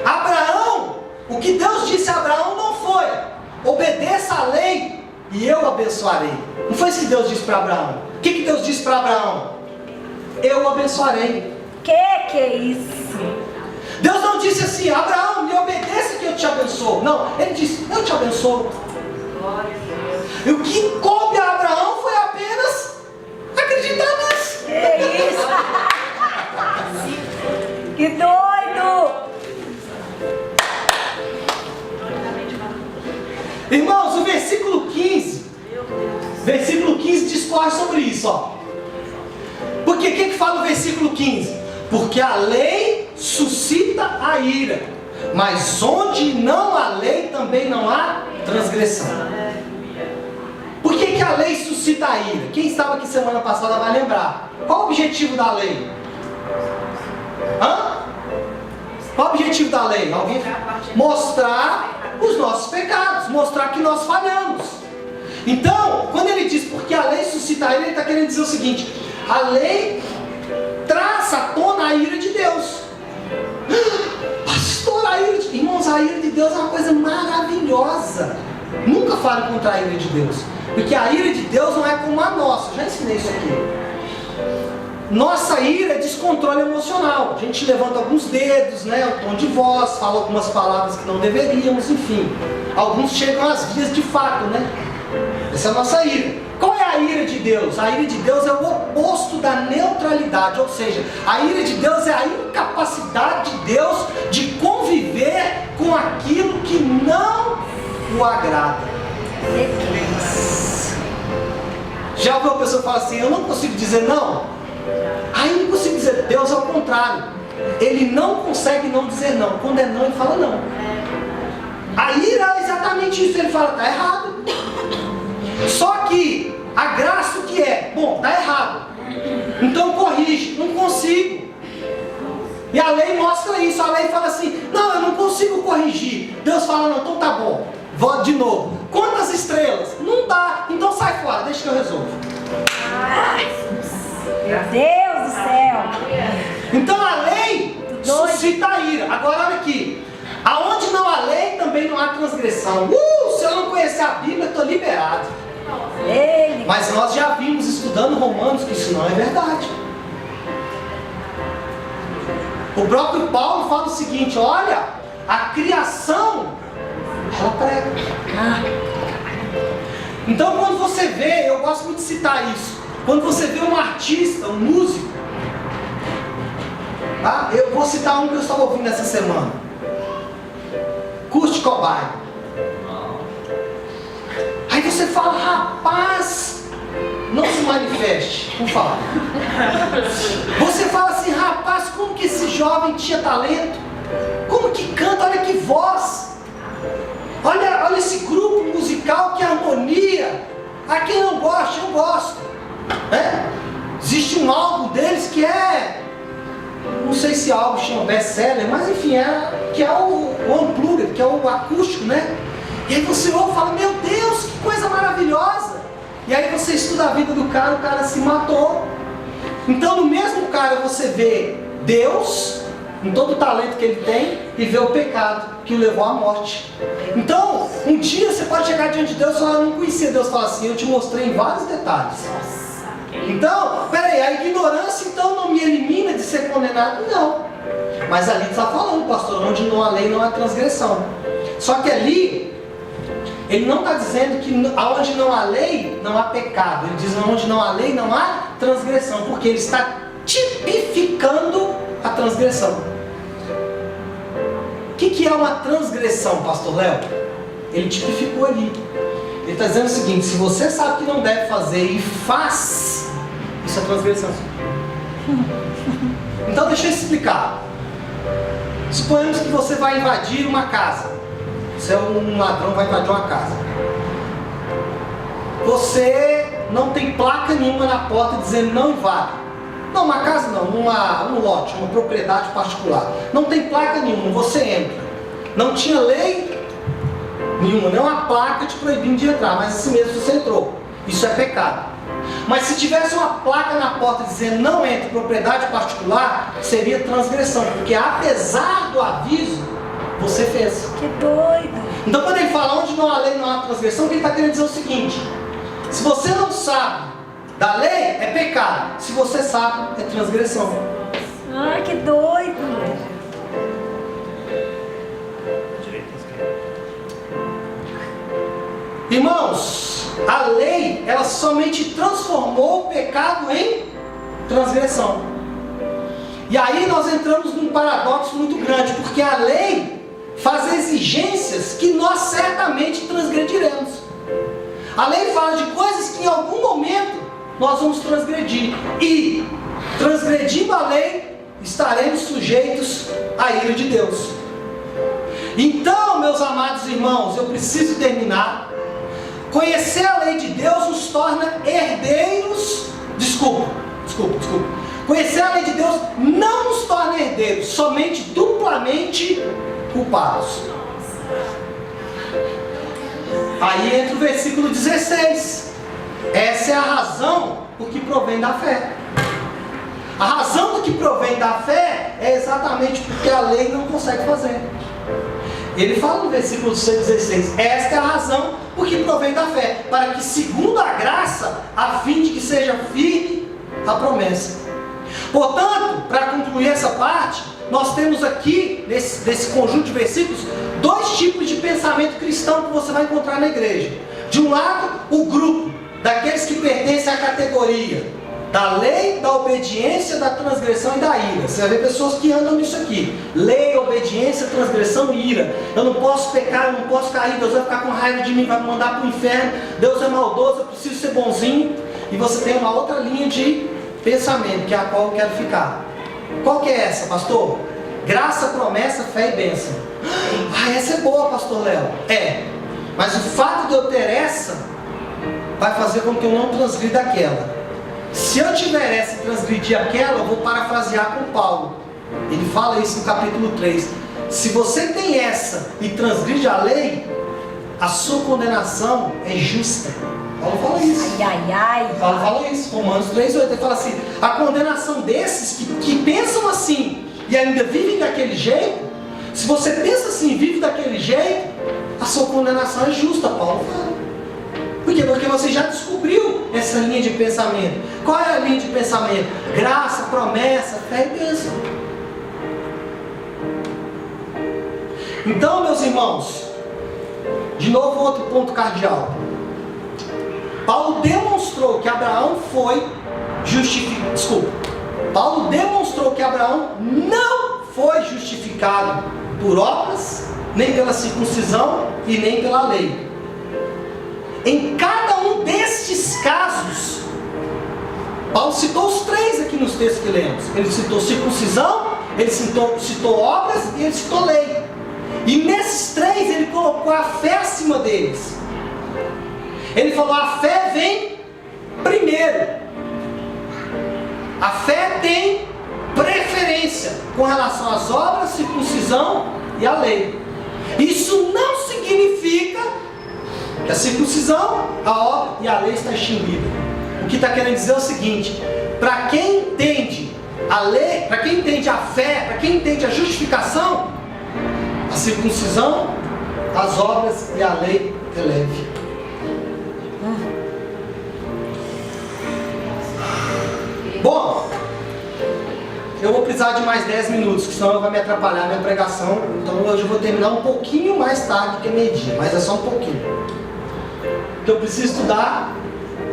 Abraão, o que Deus disse a Abraão não foi: obedeça a lei e eu abençoarei. Não foi isso que Deus disse para Abraão. O que Deus disse para Abraão? Eu abençoarei. Que é isso? Deus não disse assim: Abraão, me obedeça que eu te abençoo. Não, ele disse: eu te abençoo. E o que coube a Abraão foi apenas acreditar nisso. Que isso? Que doido! Irmãos, o versículo 15 discorre sobre isso, ó. Porque o que fala o versículo 15? Porque a lei suscita a ira, mas onde não há lei também não há transgressão. Por que a lei suscita a ira? Quem estava aqui semana passada vai lembrar. Qual o objetivo da lei? Qual o objetivo da lei? Alguém? Mostrar os nossos pecados, mostrar que nós falhamos. Então, quando ele diz porque a lei suscita a ira, ele está querendo dizer o seguinte: a lei traz à tona a ira de Deus. Pastor, irmãos, a ira de Deus é uma coisa maravilhosa. Nunca fale contra a ira de Deus, porque a ira de Deus não é como a nossa. Eu já ensinei isso aqui. Nossa ira é descontrole emocional. A gente levanta alguns dedos, né? O tom de voz, fala algumas palavras que não deveríamos, enfim. Alguns chegam às vias de fato, né? Essa é a nossa ira. Qual é a ira de Deus? A ira de Deus é o oposto da neutralidade, ou seja, a ira de Deus é a incapacidade de Deus de conviver com aquilo que não o agrada. Já ouviu uma pessoa falar assim: eu não consigo dizer não? Aí não consigo dizer. Deus ao contrário, ele não consegue não dizer não. Quando é não, ele fala não. A ira é exatamente isso. Ele fala: está errado. Só que a graça o que é? Bom, está errado, então corrige. Não consigo. E a lei mostra isso. A lei fala assim: não, eu não consigo corrigir. Deus fala: não, então tá bom, volta de novo. Quantas estrelas? Não dá, então sai fora, deixa que eu resolvo. Meu Deus do céu! Então a lei suscita a ira. Agora olha aqui. Aonde não há lei, também não há transgressão. Se eu não conhecer a Bíblia, eu estou liberado. Mas nós já vimos estudando Romanos que isso não é verdade. O próprio Paulo fala o seguinte: olha, a criação, ela prega. Então quando você vê, eu gosto muito de citar isso, quando você vê um artista, um músico, tá? Eu vou citar um que eu estava ouvindo essa semana, Kurt Cobain. Aí você fala: rapaz, não se manifeste, por favor. Você fala assim: rapaz, como que esse jovem tinha talento? Como que canta? Olha que voz! Olha esse grupo musical, que harmonia! A quem não gosta, eu gosto. Existe um álbum deles que é, não sei se o álbum chama best-seller, mas enfim, que é o Unplugged, que é o acústico, né? E aí você ouve e fala: meu Deus, que coisa maravilhosa! E aí você estuda a vida do cara, o cara se matou. Então no mesmo cara você vê Deus, em todo o talento que ele tem, e vê o pecado que o levou à morte. Então, um dia você pode chegar diante de Deus e falar: eu não conhecia Deus. Fala assim: eu te mostrei em vários detalhes. Então, peraí, a ignorância então não me elimina de ser condenado? Não. Mas ali está falando, pastor, onde não há lei não há transgressão. Só que ali, ele não está dizendo que onde não há lei não há pecado. Ele diz: onde não há lei não há transgressão. Porque ele está tipificando a transgressão. O que é uma transgressão, pastor Léo? Ele tipificou ali. Ele está dizendo o seguinte: se você sabe que não deve fazer e faz, isso é transgressão. Então deixa eu explicar. Suponhamos que você vai invadir uma casa. Você é um ladrão, vai invadir uma casa. Você não tem placa nenhuma na porta dizendo não invada. Não, uma casa não, um lote, uma propriedade particular. Não tem placa nenhuma, você entra. Não tinha lei nenhuma, nem uma placa te proibindo de entrar, mas assim mesmo você entrou. Isso é pecado. Mas se tivesse uma placa na porta dizendo não entre, propriedade particular, seria transgressão, porque apesar do aviso, você fez. Que doido! Então quando ele fala onde não há lei, não há transgressão, o que ele está querendo dizer é o seguinte: se você não sabe da lei, é pecado. Se você sabe, é transgressão. Ah, que doido! Irmãos, a lei, ela somente transformou o pecado em transgressão. E aí nós entramos num paradoxo muito grande, porque a lei faz exigências que nós certamente transgrediremos. A lei fala de coisas que em algum momento nós vamos transgredir. E, transgredindo a lei, estaremos sujeitos à ira de Deus. Então, meus amados irmãos, eu preciso terminar. Conhecer a lei de Deus nos torna herdeiros. Desculpa. Conhecer a lei de Deus não nos torna herdeiros, somente duplamente culpados. Aí entra o versículo 16. Essa é a razão por que provém da fé. A razão do que provém da fé é exatamente porque a lei não consegue fazer. Ele fala no versículo 16: esta é a razão por que provém da fé, para que segundo a graça, a fim de que seja firme a promessa. Portanto, para concluir essa parte, nós temos aqui, nesse conjunto de versículos, dois tipos de pensamento cristão que você vai encontrar na igreja. De um lado, o grupo daqueles que pertencem à categoria da lei, da obediência, da transgressão e da ira. Você vai ver pessoas que andam nisso aqui: lei, obediência, transgressão e ira. Eu não posso pecar, eu não posso cair, Deus vai ficar com raiva de mim, vai me mandar para o inferno, Deus é maldoso, eu preciso ser bonzinho. E você tem uma outra linha de pensamento, que é a qual eu quero ficar. Qual que é essa, pastor? Graça, promessa, fé e bênção. Ah, essa é boa, pastor Léo. É, mas o fato de eu ter essa vai fazer com que eu não transgrida aquela. Se eu tiver essa e transgredir aquela, eu vou parafrasear com Paulo. Ele fala isso no capítulo 3. Se você tem essa e transgride a lei, a sua condenação é justa. Paulo fala isso. Ai, ai, ai. Paulo fala isso, Romanos 3,8. Ele fala assim: a condenação desses que pensam assim e ainda vivem daquele jeito, se você pensa assim e vive daquele jeito, a sua condenação é justa, Paulo fala. Por quê? Porque você já descobriu essa linha de pensamento. Qual é a linha de pensamento? Graça, promessa, fé e bênção. Então, meus irmãos, de novo outro ponto cardeal. Paulo demonstrou que Abraão foi justificado. Desculpa. Paulo demonstrou que Abraão não foi justificado por obras, nem pela circuncisão e nem pela lei. Em cada um destes casos, Paulo citou os três aqui nos textos que lemos. Ele citou circuncisão, ele citou obras e ele citou lei. E nesses três ele colocou a fé acima deles. Ele falou: a fé vem primeiro. A fé tem preferência com relação às obras, circuncisão e à lei. Isso não significa que a circuncisão, a obra e a lei está extinguida. O que está querendo dizer é o seguinte: para quem entende a lei, para quem entende a fé, para quem entende a justificação, a circuncisão, as obras e a lei é leve. Bom, eu vou precisar de mais 10 minutos, que senão vai me atrapalhar a minha pregação. Então hoje eu vou terminar um pouquinho mais tarde do que meio-dia, mas é só um pouquinho. Porque eu preciso estudar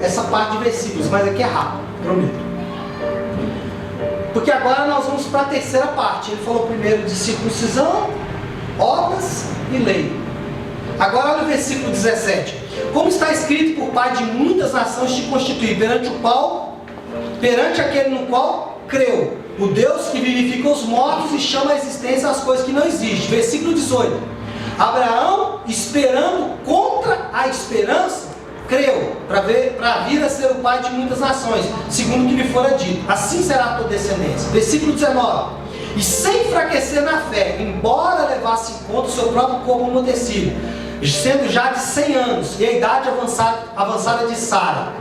essa parte de versículos, mas aqui é rápido, prometo. Porque agora nós vamos para a terceira parte. Ele falou primeiro de circuncisão, obras e lei. Agora olha o versículo 17. Como está escrito: por pai de muitas nações te constituí perante aquele no qual creu, o Deus que vivifica os mortos e chama à existência as coisas que não existem. Versículo 18. Abraão, esperando contra a esperança, creu, para vir a ser o pai de muitas nações, segundo o que lhe fora dito: assim será a tua descendência. Versículo 19. E sem enfraquecer na fé, embora levasse em conta o seu próprio corpo amortecido, sendo já de 100 anos, e a idade avançada de Sara.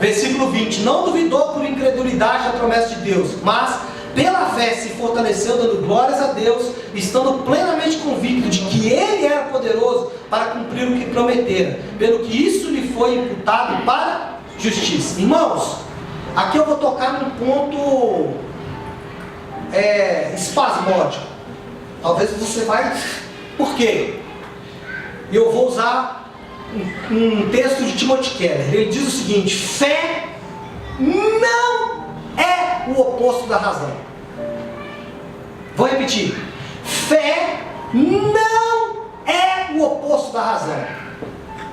Versículo 20. Não duvidou por incredulidade da promessa de Deus, mas pela fé se fortaleceu, dando glórias a Deus, estando plenamente convicto de que Ele era poderoso para cumprir o que prometera, pelo que isso lhe foi imputado para justiça. Irmãos, aqui eu vou tocar num ponto espasmódico. Talvez você vai... Por quê? Eu vou usar um texto de Timothy Keller. Ele diz o seguinte: fé não é o oposto da razão. Vou repetir: fé não é o oposto da razão.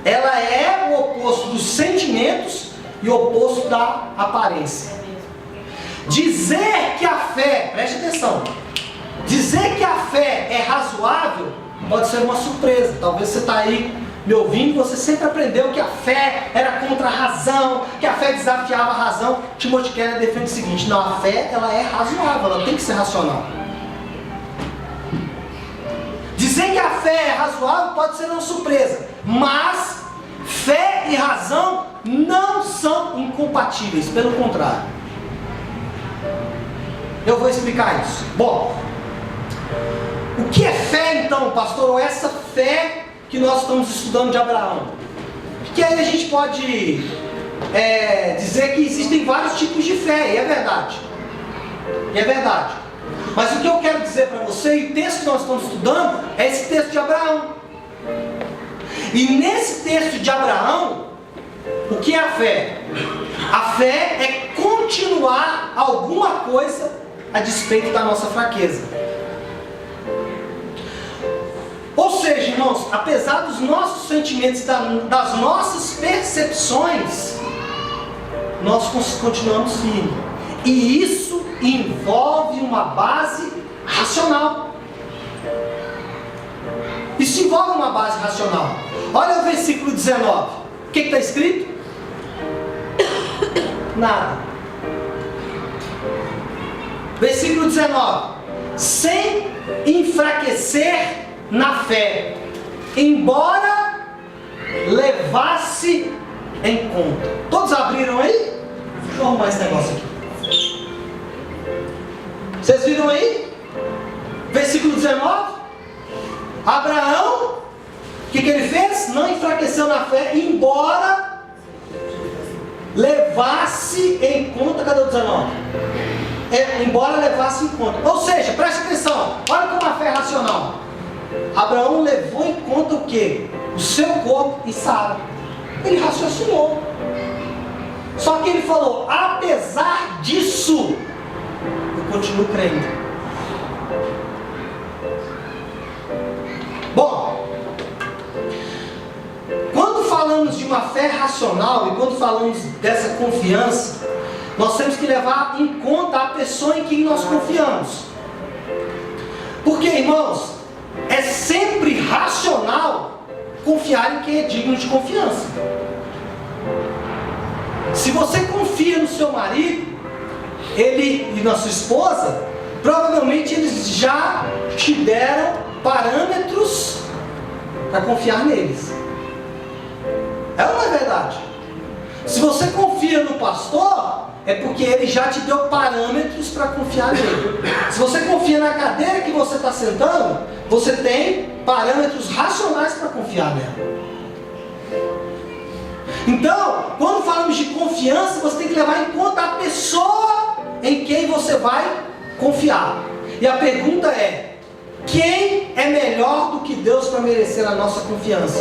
Ela é o oposto dos sentimentos e o oposto da aparência. Dizer que a fé, preste atenção, dizer que a fé é razoável pode ser uma surpresa. Talvez você está aí me ouvindo e você sempre aprendeu que a fé era contra a razão, que a fé desafiava a razão. Timothy Keller defende o seguinte: não, a fé ela é razoável, ela tem que ser racional. Dizer que a fé é razoável pode ser uma surpresa, mas fé e razão não são incompatíveis, pelo contrário. Eu vou explicar isso. Bom, o que é fé então, pastor? Ou essa fé que nós estamos estudando de Abraão? Porque aí a gente pode dizer que existem vários tipos de fé, e é verdade. E é verdade. Mas o que eu quero dizer para você, e o texto que nós estamos estudando, é esse texto de Abraão. E nesse texto de Abraão, o que é a fé? A fé é continuar alguma coisa a despeito da nossa fraqueza. Ou seja, irmãos, apesar dos nossos sentimentos, das nossas percepções, nós continuamos firmes. E isso envolve uma base racional. Isso envolve uma base racional. Olha o versículo 19. O que está escrito? Nada. Versículo 19. Sem enfraquecer na fé, embora levasse em conta. Todos abriram aí? Deixa eu arrumar esse negócio aqui. Vocês viram aí? Versículo 19. Abraão, o que ele fez? Não enfraqueceu na fé, embora levasse em conta. Cadê o 19? Embora levasse em conta. Ou seja, preste atenção. Olha como a fé é racional. Abraão levou em conta o quê? O seu corpo e Sara. Ele raciocinou. Só que ele falou: apesar disso, eu continuo crendo. Bom, quando falamos de uma fé racional e quando falamos dessa confiança, nós temos que levar em conta a pessoa em quem nós confiamos. Porque, irmãos, é sempre racional confiar em quem é digno de confiança. Se você confia no seu marido, ele e na sua esposa, provavelmente eles já te deram parâmetros para confiar neles. É ou não é verdade? Se você confia no pastor, é porque ele já te deu parâmetros para confiar nele. Se você confia na cadeira que você está sentando, você tem parâmetros racionais para confiar nela. Então, quando falamos de confiança, você tem que levar em conta a pessoa em quem você vai confiar. E a pergunta é: quem é melhor do que Deus para merecer a nossa confiança?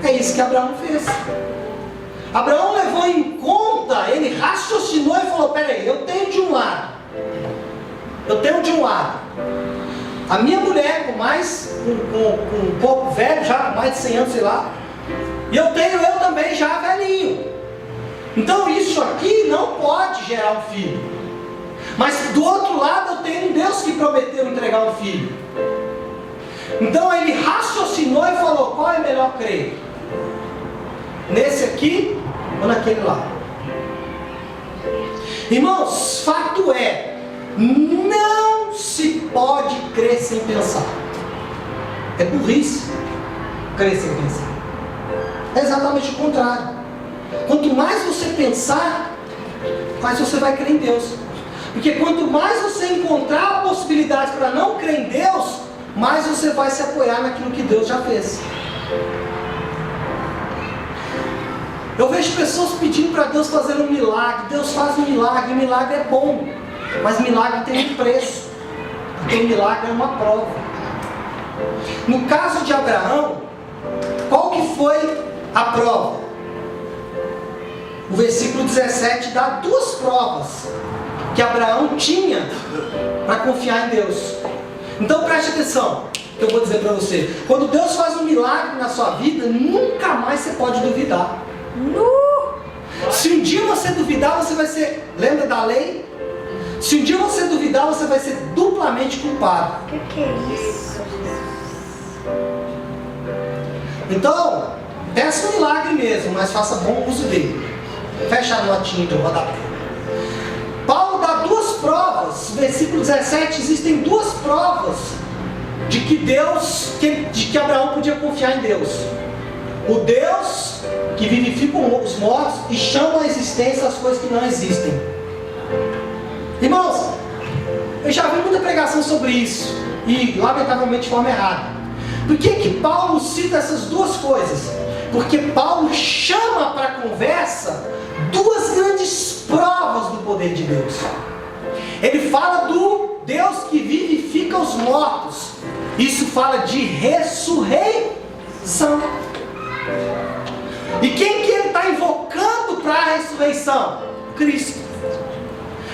É isso que Abraão fez. Abraão levou em conta, ele raciocinou e falou: peraí, eu tenho de um lado a minha mulher com um pouco velho, já com mais de 100 anos, sei lá, e eu também já velhinho. Então isso aqui não pode gerar um filho. Mas do outro lado eu tenho um Deus que prometeu entregar um filho. Então ele raciocinou e falou: qual é melhor crer? Nesse aqui ou naquele lá? Irmãos, fato é, não se pode crer sem pensar. É burrice crer sem pensar. É exatamente o contrário. Quanto mais você pensar, mais você vai crer em Deus. Porque quanto mais você encontrar possibilidades para não crer em Deus, mais você vai se apoiar naquilo que Deus já fez. Eu vejo pessoas pedindo para Deus fazer um milagre. Deus faz um milagre, milagre é bom, mas milagre tem um preço, porque o milagre é uma prova. No caso de Abraão, qual que foi a prova? O versículo 17 dá duas provas que Abraão tinha para confiar em Deus. Então preste atenção, que eu vou dizer para você. Quando Deus faz um milagre na sua vida, nunca mais você pode duvidar. Se um dia você duvidar, você vai ser... Lembra da lei? Se um dia você duvidar, você vai ser duplamente culpado. O que é isso? Então, peça um milagre mesmo, mas faça bom uso dele. Fecha a notinha do rodapé. Paulo dá duas provas. Versículo 17, existem duas provas de que Abraão podia confiar em Deus. O Deus que vivifica os mortos e chama à existência as coisas que não existem. Irmãos, eu já vi muita pregação sobre isso, e lamentavelmente de forma errada. Por que Paulo cita essas duas coisas? Porque Paulo chama para a conversa duas grandes provas do poder de Deus. Ele fala do Deus que vivifica os mortos. Isso fala de ressurreição. E quem que ele está invocando para a ressurreição? Cristo.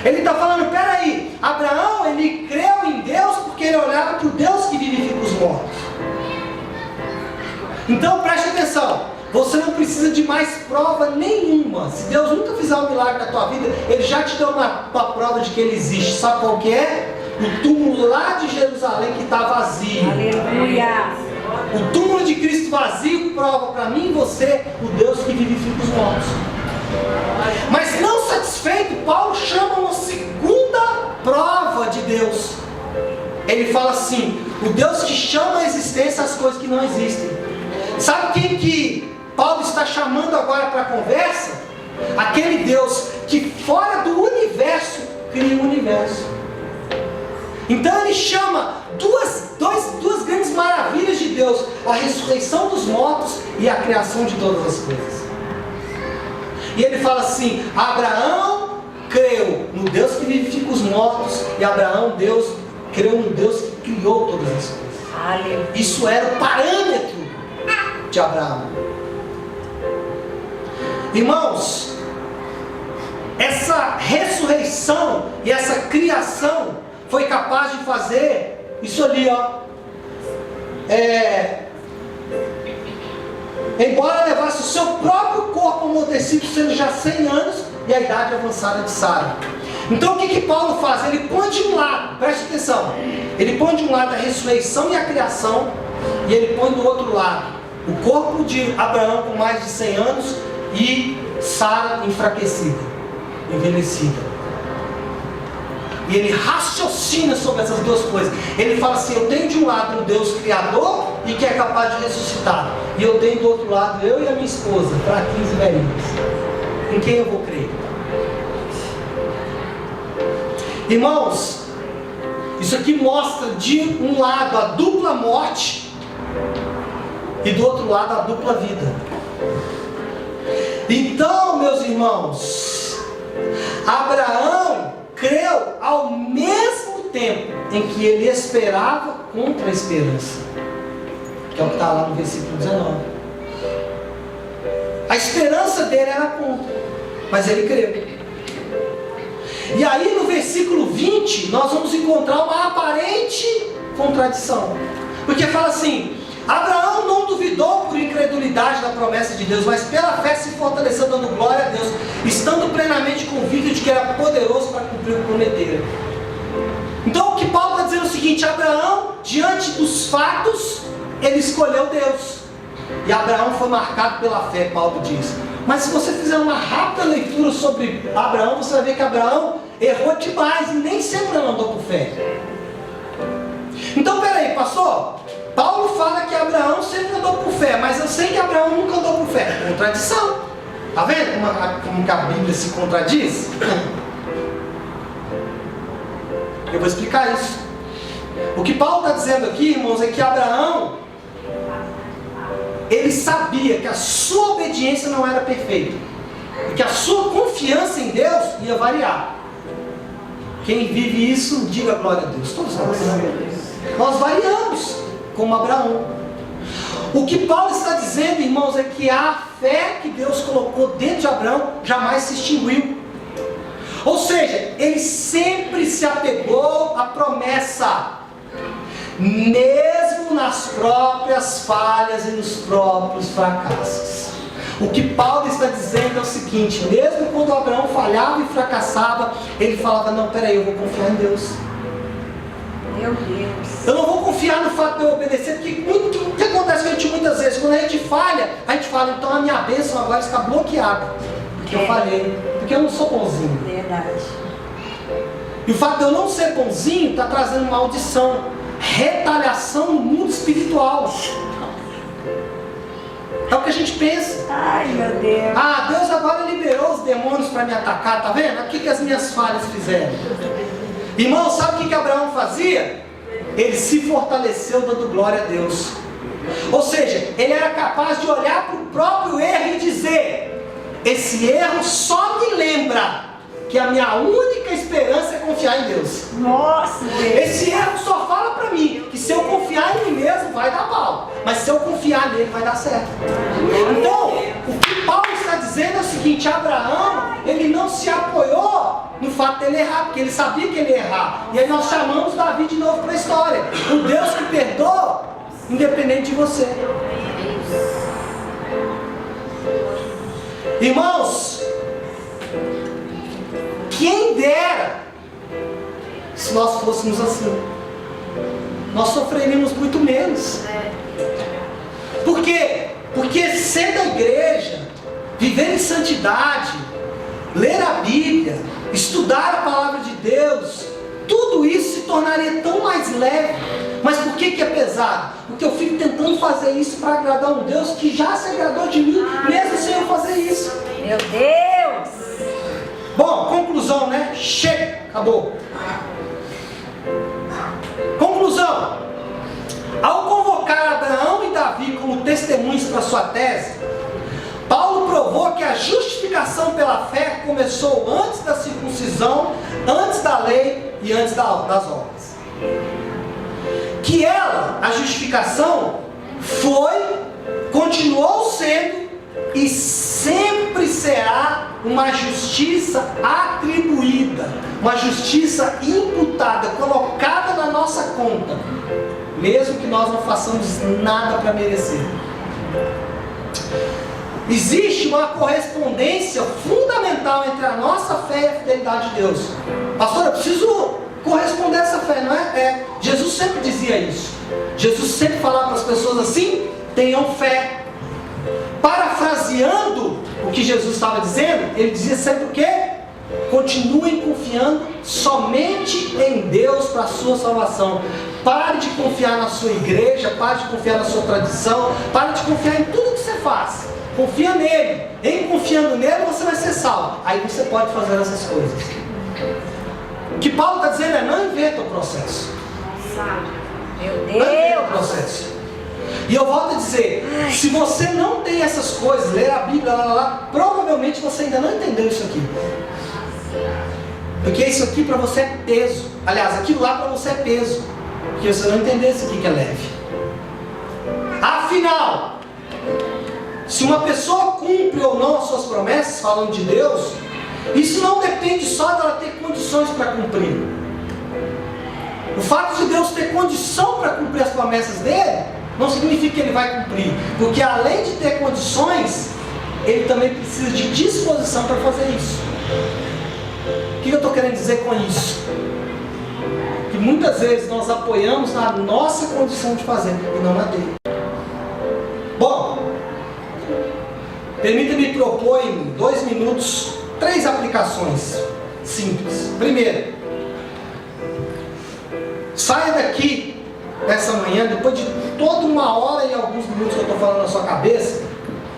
Ele está falando: peraí, Abraão, ele creu em Deus porque ele olhava para o Deus que vivifica os mortos. Então preste atenção, você não precisa de mais prova nenhuma. Se Deus nunca fizer um milagre na tua vida, ele já te deu uma prova de que ele existe. Sabe qual que é? O túmulo lá de Jerusalém que está vazio. Aleluia! O túmulo de Cristo vazio prova para mim e você o Deus que vivifica os mortos. Mas não satisfeito, Paulo chama uma segunda prova de Deus. Ele fala assim: o Deus que chama à existência as coisas que não existem. Sabe quem que Paulo está chamando agora para a conversa aquele Deus que fora do universo cria o universo. Então ele chama duas grandes maravilhas de Deus: a ressurreição dos mortos e a criação de todas as coisas. E ele fala assim: Abraão creu no Deus que vivifica os mortos, e Abraão creu no Deus que criou todas as coisas. Aleluia. Isso era o parâmetro de Abraão. Irmãos, essa ressurreição e essa criação foi capaz de fazer isso ali, ó. Embora levasse o seu próprio corpo amortecido, sendo já 100 anos e a idade avançada de Sara. Então o que Paulo faz? Ele põe de um lado, preste atenção, ele põe de um lado a ressurreição e a criação, e ele põe do outro lado o corpo de Abraão com mais de 100 anos e Sara enfraquecida, envelhecida. E ele raciocina sobre essas duas coisas. Ele fala assim: eu tenho de um lado um Deus criador e que é capaz de ressuscitar, e eu tenho do outro lado eu e a minha esposa, fraquinhos e velhinhos. Em quem eu vou crer? Irmãos, isso aqui mostra de um lado a dupla morte e do outro lado a dupla vida. Então, meus irmãos, Abraão creu ao mesmo tempo em que ele esperava contra a esperança, que é o que está lá no versículo 19. A esperança dele era contra, mas ele creu. E aí no versículo 20 nós vamos encontrar uma aparente contradição, porque fala assim: Abraão não duvidou por incredulidade da promessa de Deus, mas pela fé se fortaleceu, dando glória a Deus, estando plenamente convicto de que era poderoso para cumprir o que prometera. Então o que Paulo está dizendo é o seguinte: Abraão, diante dos fatos, ele escolheu Deus, e Abraão foi marcado pela fé, Paulo diz. Mas se você fizer uma rápida leitura sobre Abraão, você vai ver que Abraão errou demais e nem sempre andou por fé. Então peraí, pastor, Paulo fala que Abraão sempre andou por fé, mas eu sei que Abraão nunca andou por fé. Contradição. Está vendo como que a Bíblia se contradiz? Eu vou explicar isso. O que Paulo está dizendo aqui, irmãos, é que Abraão, ele sabia que a sua obediência não era perfeita, e que a sua confiança em Deus ia variar. Quem vive isso, diga glória a Deus. Todos nós variamos, como Abraão. O que Paulo está dizendo, irmãos, é que a fé que Deus colocou dentro de Abraão jamais se extinguiu. Ou seja, ele sempre se apegou à promessa, mesmo nas próprias falhas e nos próprios fracassos. O que Paulo está dizendo é o seguinte: mesmo quando Abraão falhava e fracassava, ele falava: não, peraí, eu vou confiar em Deus. Meu Deus. Eu não vou confiar no fato de eu obedecer, porque o que acontece com a gente muitas vezes? Quando a gente falha, a gente fala: então a minha bênção agora está bloqueada, porque eu falhei, porque eu não sou bonzinho. Verdade. E o fato de eu não ser bonzinho está trazendo maldição, retaliação no mundo espiritual. É o que a gente pensa. Ai, meu Deus. Ah, Deus agora liberou os demônios para me atacar, tá vendo? O que as minhas falhas fizeram? Irmão, sabe o que Abraão fazia? Ele se fortaleceu dando glória a Deus. Ou seja, ele era capaz de olhar para o próprio erro e dizer: esse erro só me lembra que a minha única esperança é confiar em Deus. Nossa, Deus. Esse erro só fala para mim que se eu confiar em mim mesmo vai dar mal, mas se eu confiar nele vai dar certo. Então, o que Paulo está dizendo é o seguinte: Abraão, ele não se apoiou no fato dele errar, porque ele sabia que ele ia errar. E aí nós chamamos Davi de novo para a história: o Deus que perdoa, independente de você. Irmãos, quem dera se nós fôssemos assim. Nós sofreríamos muito menos. Por quê? Porque ser da igreja, viver em santidade, ler a Bíblia, estudar a palavra de Deus, tudo isso se tornaria tão mais leve, Mas por que é pesado? Porque eu fico tentando fazer isso para agradar um Deus que já se agradou de mim, mesmo sem eu fazer isso. Meu Deus! Bom, conclusão, né? Chega, acabou. Conclusão. Ao convocar Abraão e Davi como testemunhas para sua tese, Paulo provou que a justificação pela fé começou antes da circuncisão, antes da lei e antes das obras. Que ela, a justificação, continuou sendo e sempre será uma justiça atribuída, uma justiça imputada, colocada na nossa conta, mesmo que nós não façamos nada para merecer. Existe uma correspondência fundamental entre a nossa fé e a fidelidade de Deus. Pastor, eu preciso corresponder a essa fé, não é? Jesus sempre dizia isso. Jesus sempre falava para as pessoas assim: tenham fé. Parafraseando o que Jesus estava dizendo, ele dizia sempre o quê? Continuem confiando somente em Deus para a sua salvação. Pare de confiar na sua igreja, pare de confiar na sua tradição, pare de confiar em tudo que você faz. Confia nele. Em confiando nele você vai ser salvo. Aí você pode fazer essas coisas. O que Paulo está dizendo é: não inventa o processo. Meu Não inventa o Deus! processo. E eu volto a dizer, se você não tem essas coisas, ler a Bíblia, provavelmente você ainda não entendeu isso aqui. Porque isso aqui para você é peso. Aliás, aquilo lá para você é peso. Porque você não entendeu isso aqui que é leve. Afinal, se uma pessoa cumpre ou não as suas promessas, falando de Deus, isso não depende só dela ter condições para cumprir. O fato de Deus ter condição para cumprir as promessas dele, não significa que ele vai cumprir. Porque além de ter condições, ele também precisa de disposição para fazer isso. O que eu estou querendo dizer com isso? Que muitas vezes nós apoiamos na nossa condição de fazer e não na dele. Bom, permita-me propor em 2 minutos 3 aplicações simples. Primeiro, saia daqui nessa manhã, depois de toda 1 hora e alguns minutos que eu estou falando na sua cabeça.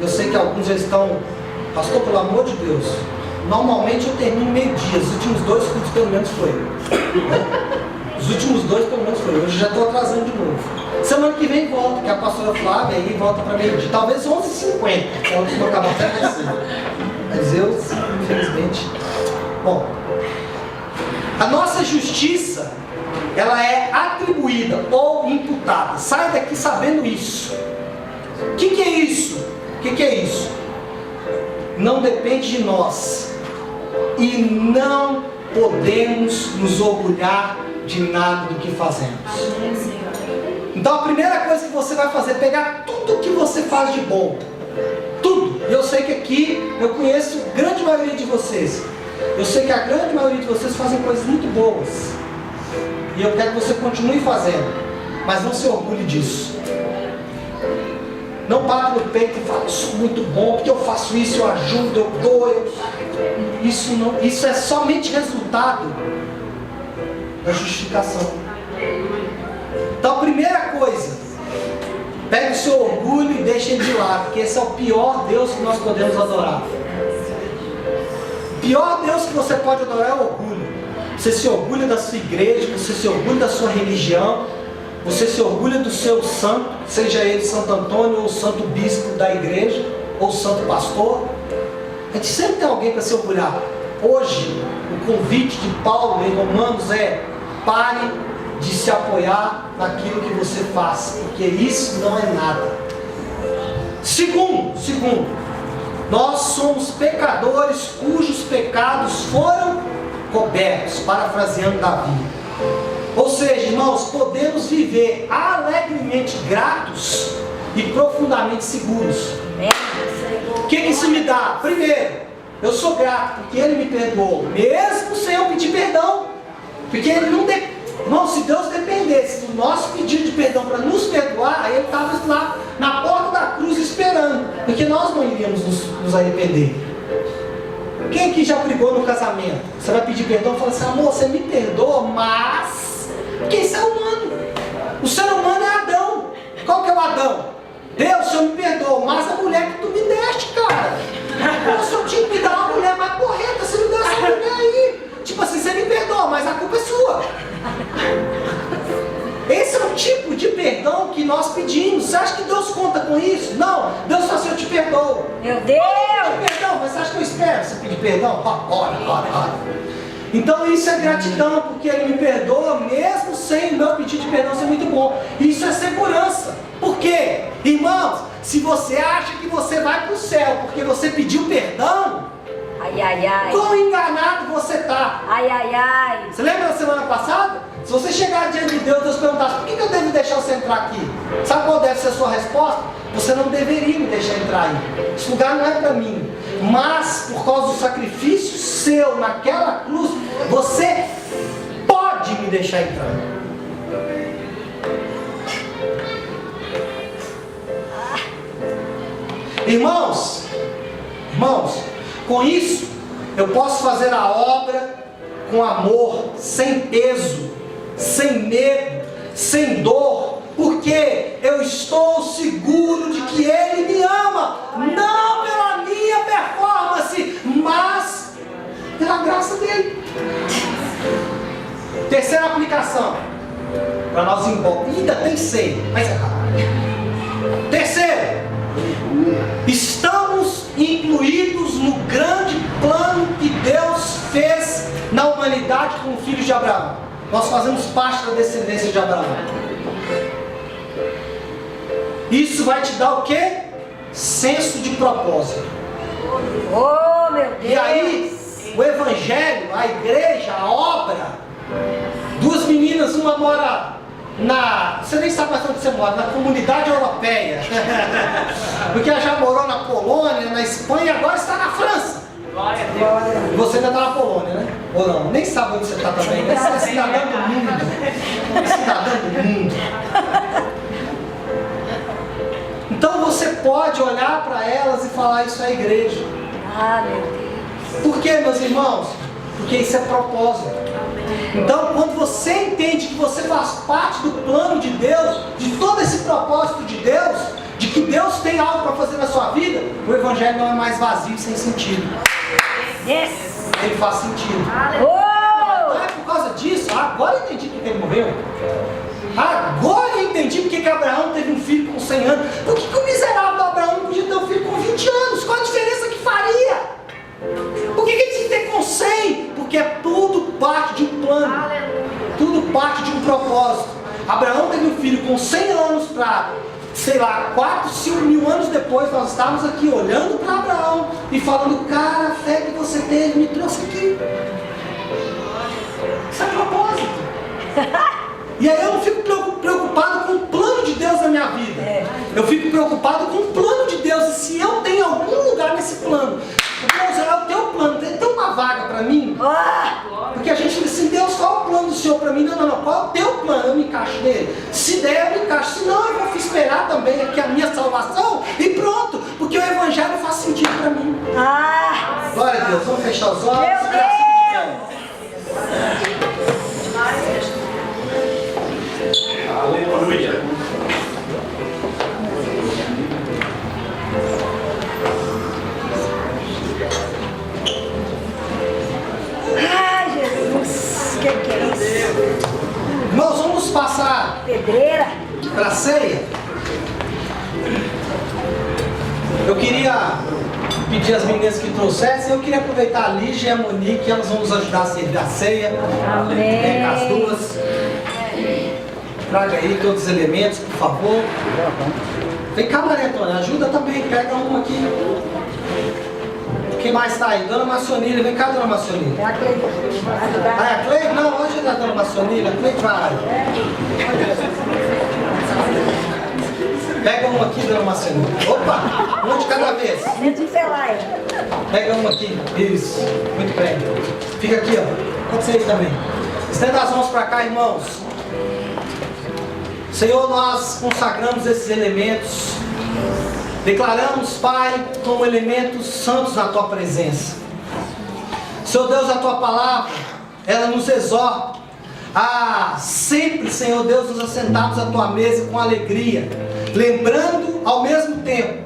Eu sei que alguns já estão: pastor, pelo amor de Deus, normalmente eu termino meio-dia, os últimos 2 cultos pelo menos foi, né? Os últimos 2 pelo menos foi, hoje já estou atrasando de novo. Semana que vem volta, que a pastora Flávia aí volta para meio-dia, talvez 11h50, ela costuma acabar até mais cedo. Mas eu, infelizmente. Bom, a nossa justiça, ela é atribuída ou imputada. Sai daqui sabendo isso. O que é isso? O que é isso? Não depende de nós. E não podemos nos orgulhar de nada do que fazemos. Então a primeira coisa que você vai fazer é pegar tudo que você faz de bom. Tudo. Eu sei que aqui eu conheço a grande maioria de vocês. Eu sei que a grande maioria de vocês fazem coisas muito boas. E eu quero que você continue fazendo. Mas não se orgulhe disso. Não bate no peito e fale: eu sou muito bom, porque eu faço isso, eu ajudo, eu dou. Isso é somente resultado da justificação. Então a primeira coisa, pegue o seu orgulho e deixe ele de lado, porque esse é o pior Deus que nós podemos adorar. O pior Deus que você pode adorar é o orgulho. Você se orgulha da sua igreja, você se orgulha da sua religião, você se orgulha do seu santo, seja ele Santo Antônio ou Santo Bispo da igreja, ou Santo Pastor. A gente sempre tem alguém para se orgulhar. Hoje, o convite de Paulo em Romanos é: pare de se apoiar naquilo que você faz, porque isso não é nada. Segundo, nós somos pecadores cujos pecados foram cobertos, parafraseando Davi. Ou seja, irmãos, podemos viver alegremente gratos e profundamente seguros. O que isso me dá? Primeiro, eu sou grato porque Ele me perdoou, mesmo sem eu pedir perdão. Porque Ele não depende. Irmão, se Deus dependesse do nosso pedido de perdão para nos perdoar, Ele estava lá na porta da cruz esperando, porque nós não iríamos nos arrepender. Quem aqui já brigou no casamento? Você vai pedir perdão e fala assim: amor, você me perdoa, mas... Porque isso é humano. O ser humano é Adão. Qual que é o Adão? Deus, Senhor, me perdoa, mas a mulher que tu me deste, cara. O Senhor tinha que me dar uma mulher mais correta, você me deu essa mulher aí. Tipo assim, você me perdoa, mas a culpa é sua. Esse é o tipo de perdão que nós pedimos. Você acha que Deus conta com isso? Não. Deus fala assim, eu te perdoo. Meu Deus! Eu te perdão, mas você acha que eu espero você pedir perdão? Ora. Então isso é gratidão, porque Ele me perdoa, mesmo sem o meu pedido de perdão ser muito bom. Isso é segurança. Por quê? Irmãos, se você acha que você vai para o céu porque você pediu perdão, Ai. quão enganado você está. Ai. Você lembra da semana passada? Se você chegar diante de Deus, Deus perguntasse, por que eu devo deixar você entrar aqui? Sabe qual deve ser a sua resposta? Você não deveria me deixar entrar aí. Esse lugar não é para mim. Mas, por causa do sacrifício seu naquela cruz, você pode me deixar entrar. Irmãos, com isso, eu posso fazer a obra com amor, sem peso, sem medo, sem dor, porque eu estou seguro de que Ele me ama, não pela minha performance, mas pela graça dEle. Terceira aplicação, para nós embora. Ainda tem ceia, mas é rápido. Terceiro, estamos incluídos no grande plano que Deus fez na humanidade com o filho de Abraão. Nós fazemos parte da descendência de Abraão. Isso vai te dar o quê? Senso de propósito. Oh, meu Deus! E aí, o evangelho, a igreja, a obra, duas meninas, uma mora você nem sabe mais onde você mora, na comunidade europeia. Porque ela já morou na Polônia, na Espanha e agora está na França. Glória a Deus. Você ainda está na Polônia, né? Ou não? Nem sabe onde você está também, né? Você é cidadão do mundo. Cidadão do mundo. Então você pode olhar para elas e falar, isso é igreja. Ah, meu Deus. Por quê, meus irmãos? Porque isso é propósito. Então, quando você entende que você faz parte do plano de Deus, de todo esse propósito de Deus, de que Deus tem algo para fazer na sua vida, o Evangelho não é mais vazio, sem sentido. Yes! Ele faz sentido. Oh! Não é por causa disso, agora eu entendi porque ele morreu. Agora eu entendi porque que Abraão teve um filho com 100 anos. Por que o miserável Abraão não podia ter um filho com 20 anos? Qual a diferença que faria? Por que ele tinha que ter com 100? Porque é tudo parte de um plano. Tudo parte de um propósito. Abraão teve um filho com 100 anos para, sei lá, 4, 5 mil anos depois, nós estávamos aqui olhando para Abraão e falando, cara, a fé que você teve me trouxe aqui. Isso é propósito. E aí eu não fico preocupado com o plano de Deus na minha vida. Eu fico preocupado com o plano de Deus. E se eu tenho algum lugar nesse plano, Deus, é o teu plano, tem uma vaga para mim? Porque a gente diz assim, Deus, qual é o plano do Senhor para mim? Não, qual é o teu plano? Eu me encaixo nele. Se der, eu me encaixo. Se não, eu vou esperar também aqui a minha salvação e pronto. Porque o Evangelho faz sentido para mim. Glória a Deus, vamos fechar os olhos. Meu Deus! Aleluia. Ai, Jesus! Que é isso? Irmãos, vamos passar Pedreira? para a ceia. Eu queria pedir às meninas que trouxessem. Eu queria aproveitar a Lígia e a Monique, elas vão nos ajudar a servir a ceia. Amém. As duas. Traga aí todos os elementos, por favor. Vem cá, Maria Antônia, ajuda também, pega uma aqui. Quem mais está aí? Dona Macionilha, vem cá, Dona Macionilha. É a Cleide. Ah, é a Cleide? Não, hoje é a Dona Macionilha, a Cleide vai. Pega uma aqui, Dona Macionilha. Opa, uma de cada vez. Dentro do Celai. Pega uma aqui, isso, muito bem. Fica aqui, ó, pode ser aí também. Estenda as mãos para cá, irmãos. Senhor, nós consagramos esses elementos, declaramos, Pai, como elementos santos na Tua presença. Senhor Deus, a Tua palavra, ela nos exorta sempre, Senhor Deus, nos assentarmos à tua mesa com alegria, lembrando ao mesmo tempo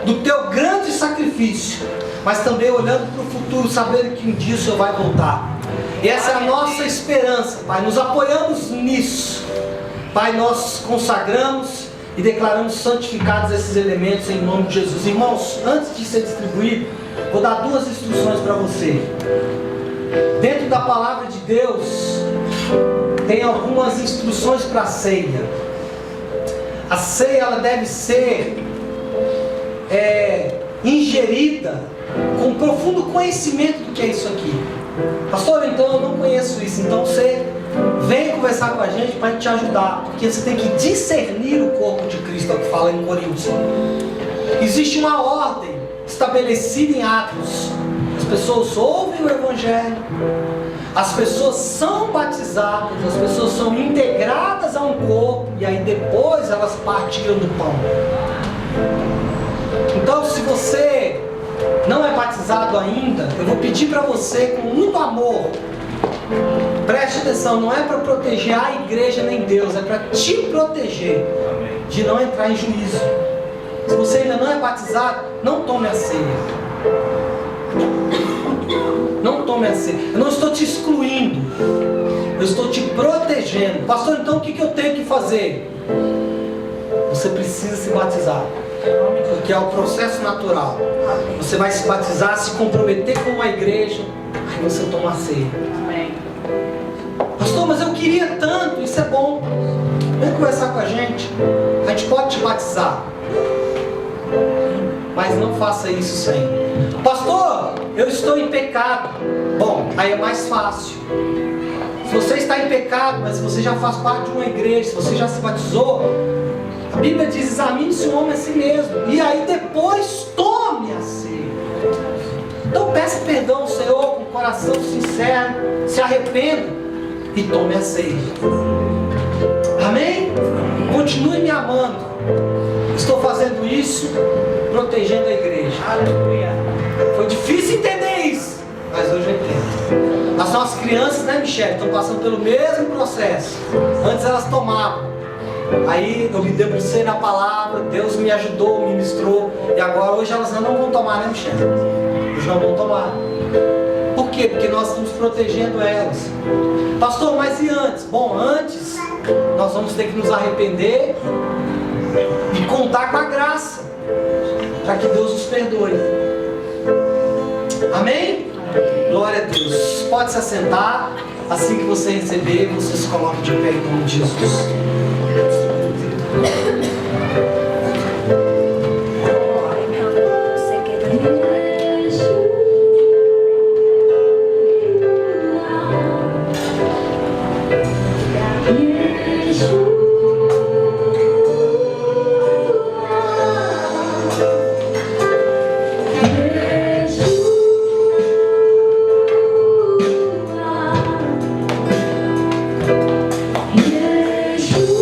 do teu grande sacrifício, mas também olhando para o futuro, sabendo que um dia o Senhor vai voltar. E essa é a nossa esperança, Pai. Nos apoiamos nisso, Pai. Nós consagramos e declaramos santificados esses elementos em nome de Jesus. Irmãos, antes de ser distribuído, vou dar 2 instruções para você. Dentro da palavra de Deus tem algumas instruções para a ceia. A ceia, ela deve ser ingerida com profundo conhecimento do que é isso aqui. Pastor, então eu não conheço isso. Então você vem conversar com a gente para te ajudar, porque você tem que discernir o corpo de Cristo, é o que fala em Coríntios. Existe uma ordem estabelecida em Atos. As pessoas ouvem o Evangelho, as pessoas são batizadas, as pessoas são integradas a um corpo, e aí depois elas partilham do pão. Então, se você não é batizado ainda, eu vou pedir para você, com muito amor, preste atenção, não é para proteger a igreja nem Deus, é para te proteger de não entrar em juízo. Se você ainda não é batizado, não tome a ceia. Não tome a ceia. Eu não estou te excluindo, eu estou te protegendo. Pastor, então o que eu tenho que fazer? Você precisa se batizar, porque é o processo natural. Você vai se batizar, se comprometer com uma igreja, aí você toma a ceia. Pastor, mas eu queria tanto. Isso é bom. Vem conversar com a gente pode te batizar, mas não faça isso sem. Pastor, eu estou em pecado. Bom, aí é mais fácil. Se você está em pecado, mas se você já faz parte de uma igreja, se você já se batizou, a Bíblia diz: examine-se o homem a si mesmo, e aí depois tome a ceia. Então peça perdão ao Senhor com o coração sincero, se arrependa e tome a ceia. Amém? Continue me amando. Estou fazendo isso, protegendo a igreja. Aleluia. Foi difícil entender isso, mas hoje eu entendo. As nossas crianças, né, Michele, estão passando pelo mesmo processo. Antes elas tomavam, aí eu me debrucei na palavra, Deus me ajudou, me ministrou, e agora hoje elas não vão tomar, né, Michele? Hoje não vão tomar. Por quê? Porque nós estamos protegendo elas. Pastor, mas e antes? Bom, antes nós vamos ter que nos arrepender e contar com a graça, para que Deus nos perdoe. Amém? Glória a Deus. Pode se assentar. Assim que você receber, você se coloca de pé em nome de Jesus. Yeshua.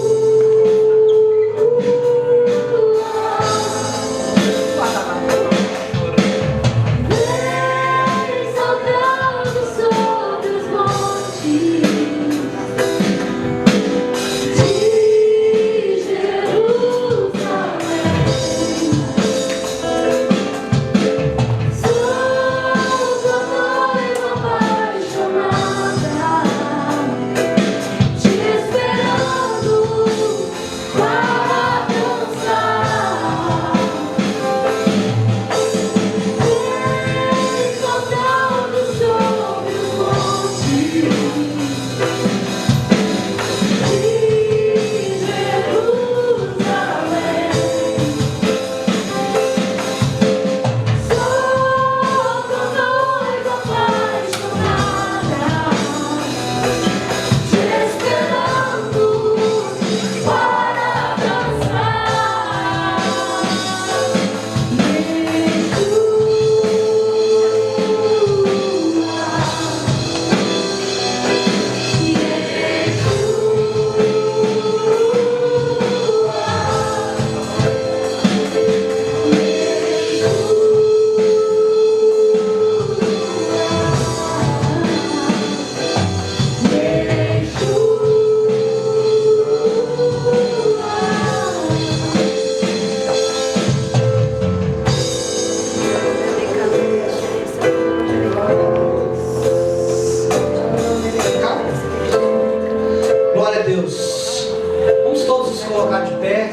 pé.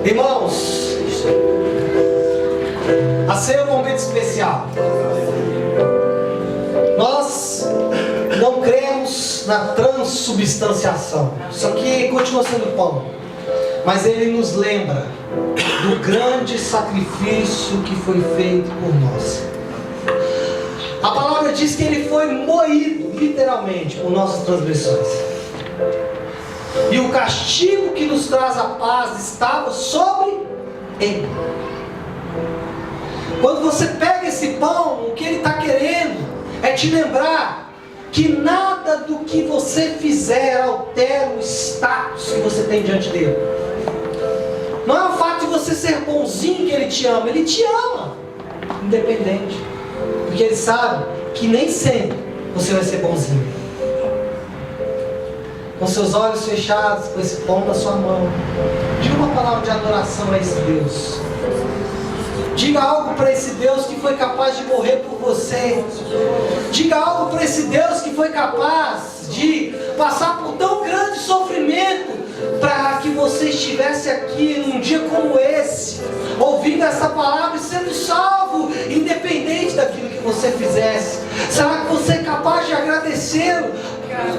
Irmãos, a ceia é um momento especial. Nós não cremos na transubstanciação. Isso aqui continua sendo pão, mas ele nos lembra do grande sacrifício que foi feito por nós. A palavra diz que ele foi moído, literalmente, por nossas transgressões. E o castigo que nos traz a paz estava sobre ele. Quando você pega esse pão, o que ele está querendo é te lembrar que nada do que você fizer altera o status que você tem diante dele. Não é o fato de você ser bonzinho que ele te ama independente. Porque ele sabe que nem sempre você vai ser bonzinho. Com seus olhos fechados, com esse pão na sua mão, diga uma palavra de adoração a esse Deus. Diga algo para esse Deus que foi capaz de morrer por você. Diga algo para esse Deus que foi capaz de passar por tão grande sofrimento para que você estivesse aqui num dia como esse, ouvindo essa palavra e sendo salvo, independente daquilo que você fizesse. Será que você é capaz de agradecê-lo?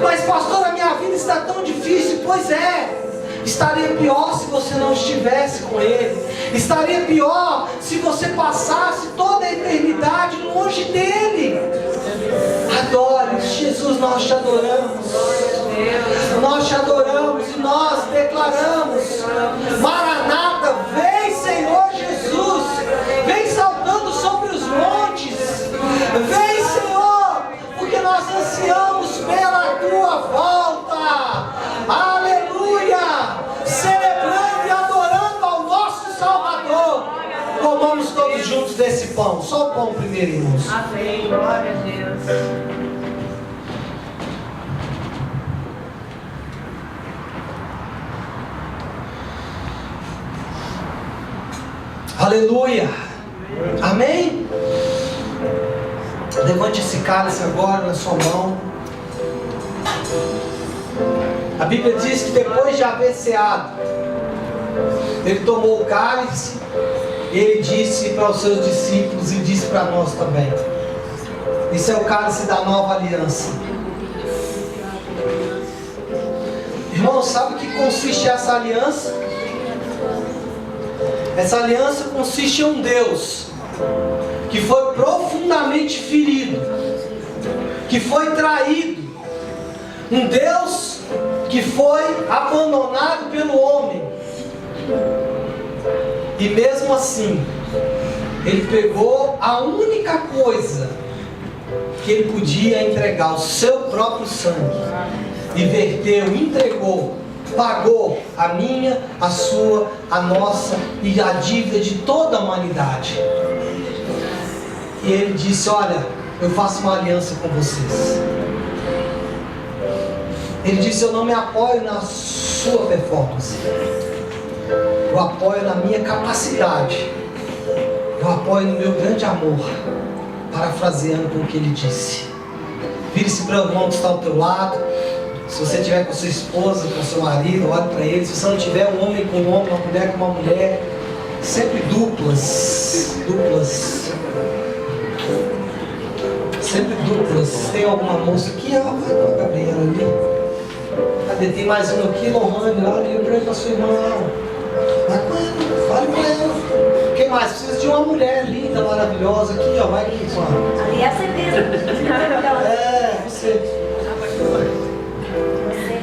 Mas pastor, a minha vida está tão difícil. Pois é. Estaria pior se você não estivesse com ele. Estaria pior se você passasse toda a eternidade longe dele. Adore, Jesus, nós te adoramos. Nós te adoramos e nós declaramos: Maranata, vem Senhor Jesus. Vem saltando sobre os montes. Vem Senhor, porque nós ansiamos pela tua volta. Aleluia! Celebrando e adorando ao nosso Salvador. Comamos todos juntos desse pão. Só o pão primeiro, irmãos. Amém. Glória a Deus. Aleluia! Amém? Levante esse cálice agora na sua mão. A Bíblia diz que depois de haver ceado, ele tomou o cálice e ele disse para os seus discípulos e disse para nós também: isso é o cálice da nova aliança. Irmão, sabe o que consiste essa aliança? Essa aliança consiste em um Deus que foi profundamente ferido, que foi traído, um Deus que foi abandonado pelo homem, e mesmo assim ele pegou a única coisa que ele podia entregar, o seu próprio sangue, e verteu, entregou, pagou a minha, a sua, a nossa e a dívida de toda a humanidade. E ele disse: olha, eu faço uma aliança com vocês. Ele disse: eu não me apoio na sua performance, eu apoio na minha capacidade, eu apoio no meu grande amor. Parafraseando com o que ele disse. Vire-se para o irmão que está ao teu lado. Se você estiver com sua esposa, com seu marido, olhe para ele. Se você não tiver, um homem com um homem, uma mulher com uma mulher, sempre duplas. Sempre duplas. Tem alguma moça aqui? Ó, vai com a Gabriela ali. Cadê? Tem mais uma aqui, Lohane, lá, liga para ele, para sua irmã. Vai com ela, fale com ela. Quem mais? Precisa de uma mulher linda, maravilhosa aqui, ó. Vai aqui com ela. Ali é você mesmo. É, você.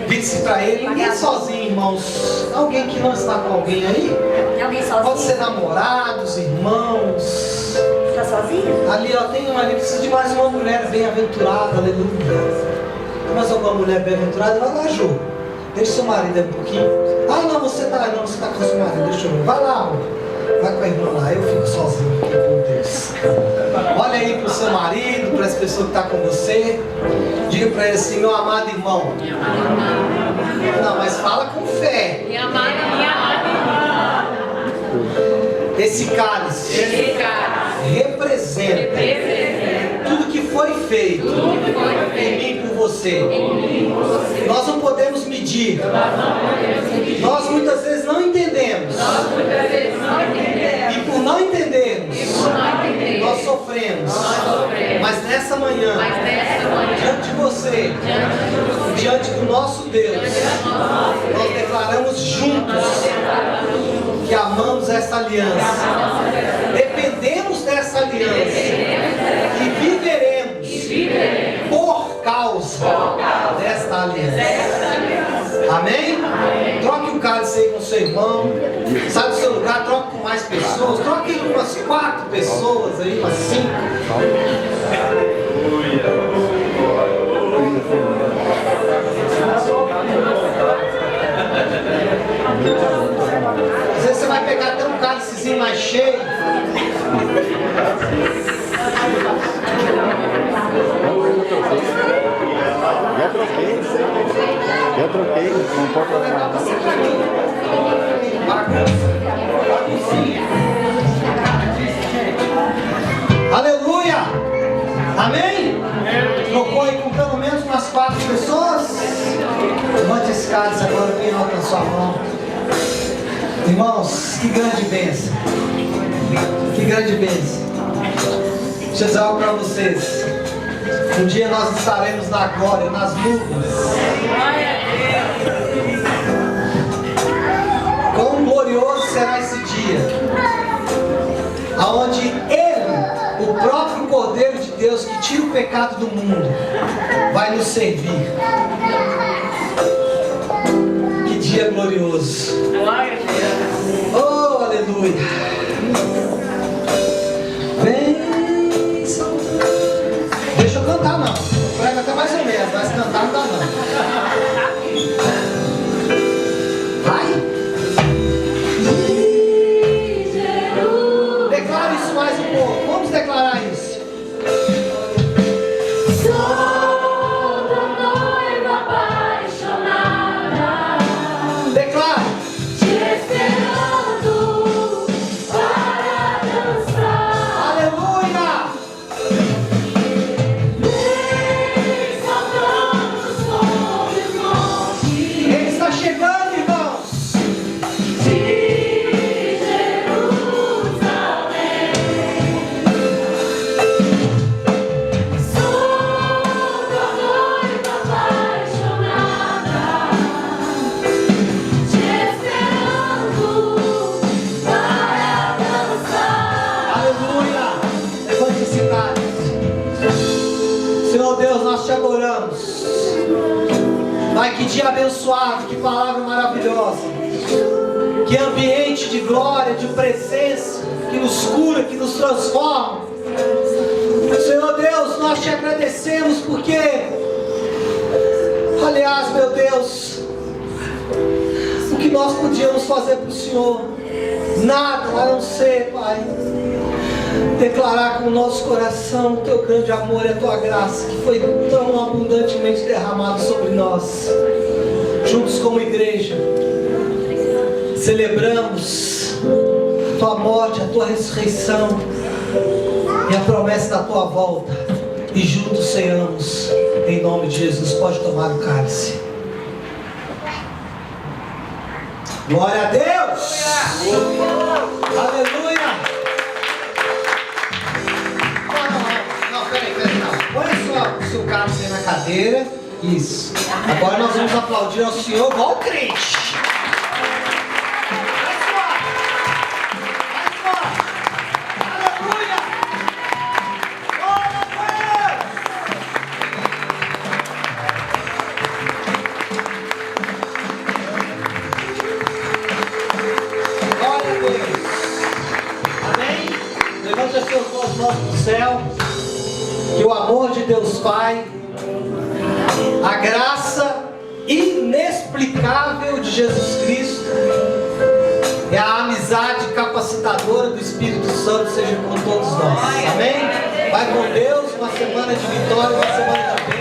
Vire-se para ele. Ninguém sozinho, irmãos. Alguém que não está com alguém aí? Tem alguém sozinho? Pode ser namorados, irmãos. Está sozinho? Ali, ó, tem uma ali, precisa de mais uma mulher bem-aventurada, aleluia. Tem mais alguma mulher bem-aventurada? Vai lá, Jô. Deixa seu marido aí um pouquinho. Ah, não, você está com seu marido, deixa eu ver. Vai lá, amor. Vai com a irmã lá, eu fico sozinho aqui com Deus. Olha aí para o seu marido, para as pessoas que estão com você. Diga para ele assim: meu amado irmão. Não, mas fala com fé. Minha amada irmã. Esse cálice representa tudo que foi feito em mim por você. Nós não podemos dividir. Nós muitas vezes não entendemos. E por não entendermos, nós sofremos. Mas nessa manhã, diante de você, diante do nosso Deus, nós declaramos juntos que amamos essa aliança, dependemos dessa aliança e viveremos por causa desta aliança. Amém? Troque o cálice aí com seu irmão. Sai do seu lugar, troque com mais pessoas. Troque com umas 4 pessoas aí, umas 5. Às vezes você vai pegar até um cálicezinho mais cheio. Já troquei, não pode trocar. Aleluia! Amém? Trocou aí com pelo menos umas 4 pessoas? Levante esse cálice agora bem alto na sua mão. Irmãos, que grande bênção. Que grande bênção. Deixa eu dizer algo para vocês. Um dia nós estaremos na glória, nas nuvens. Quão glorioso será esse dia, aonde Ele, o próprio Cordeiro de Deus que tira o pecado do mundo, vai nos servir. Que dia glorioso! Oh, aleluia! Vem, deixa eu cantar não. Prega até mais ou menos, mas cantar não dá não. Vai! Declara isso mais um pouco. Vamos declarar isso. Pai, que dia abençoado, que palavra maravilhosa, que ambiente de glória, de presença, que nos cura, que nos transforma. Senhor Deus, nós te agradecemos porque, aliás, meu Deus, o que nós podíamos fazer para o Senhor? Nada, a não ser, Pai, declarar com o nosso coração o teu grande amor e a tua graça, que foi tão abundantemente derramado sobre nós. Juntos como igreja, celebramos a tua morte, a tua ressurreição e a promessa da tua volta, e juntos ceiamos em nome de Jesus. Pode tomar o cálice. Glória a Deus! Aleluia! Põe só o seu cálice aí na cadeira. Isso. Agora nós vamos aplaudir ao Senhor igual o crente. Mais forte. Aleluia! Glória a Deus! Glória a Deus! Amém? Levante as suas mãos para o céu. Que o amor de Deus Pai, a graça inexplicável de Jesus Cristo e a amizade capacitadora do Espírito Santo seja com todos nós. Amém? Vai com Deus, uma semana de vitória, uma semana de bênção.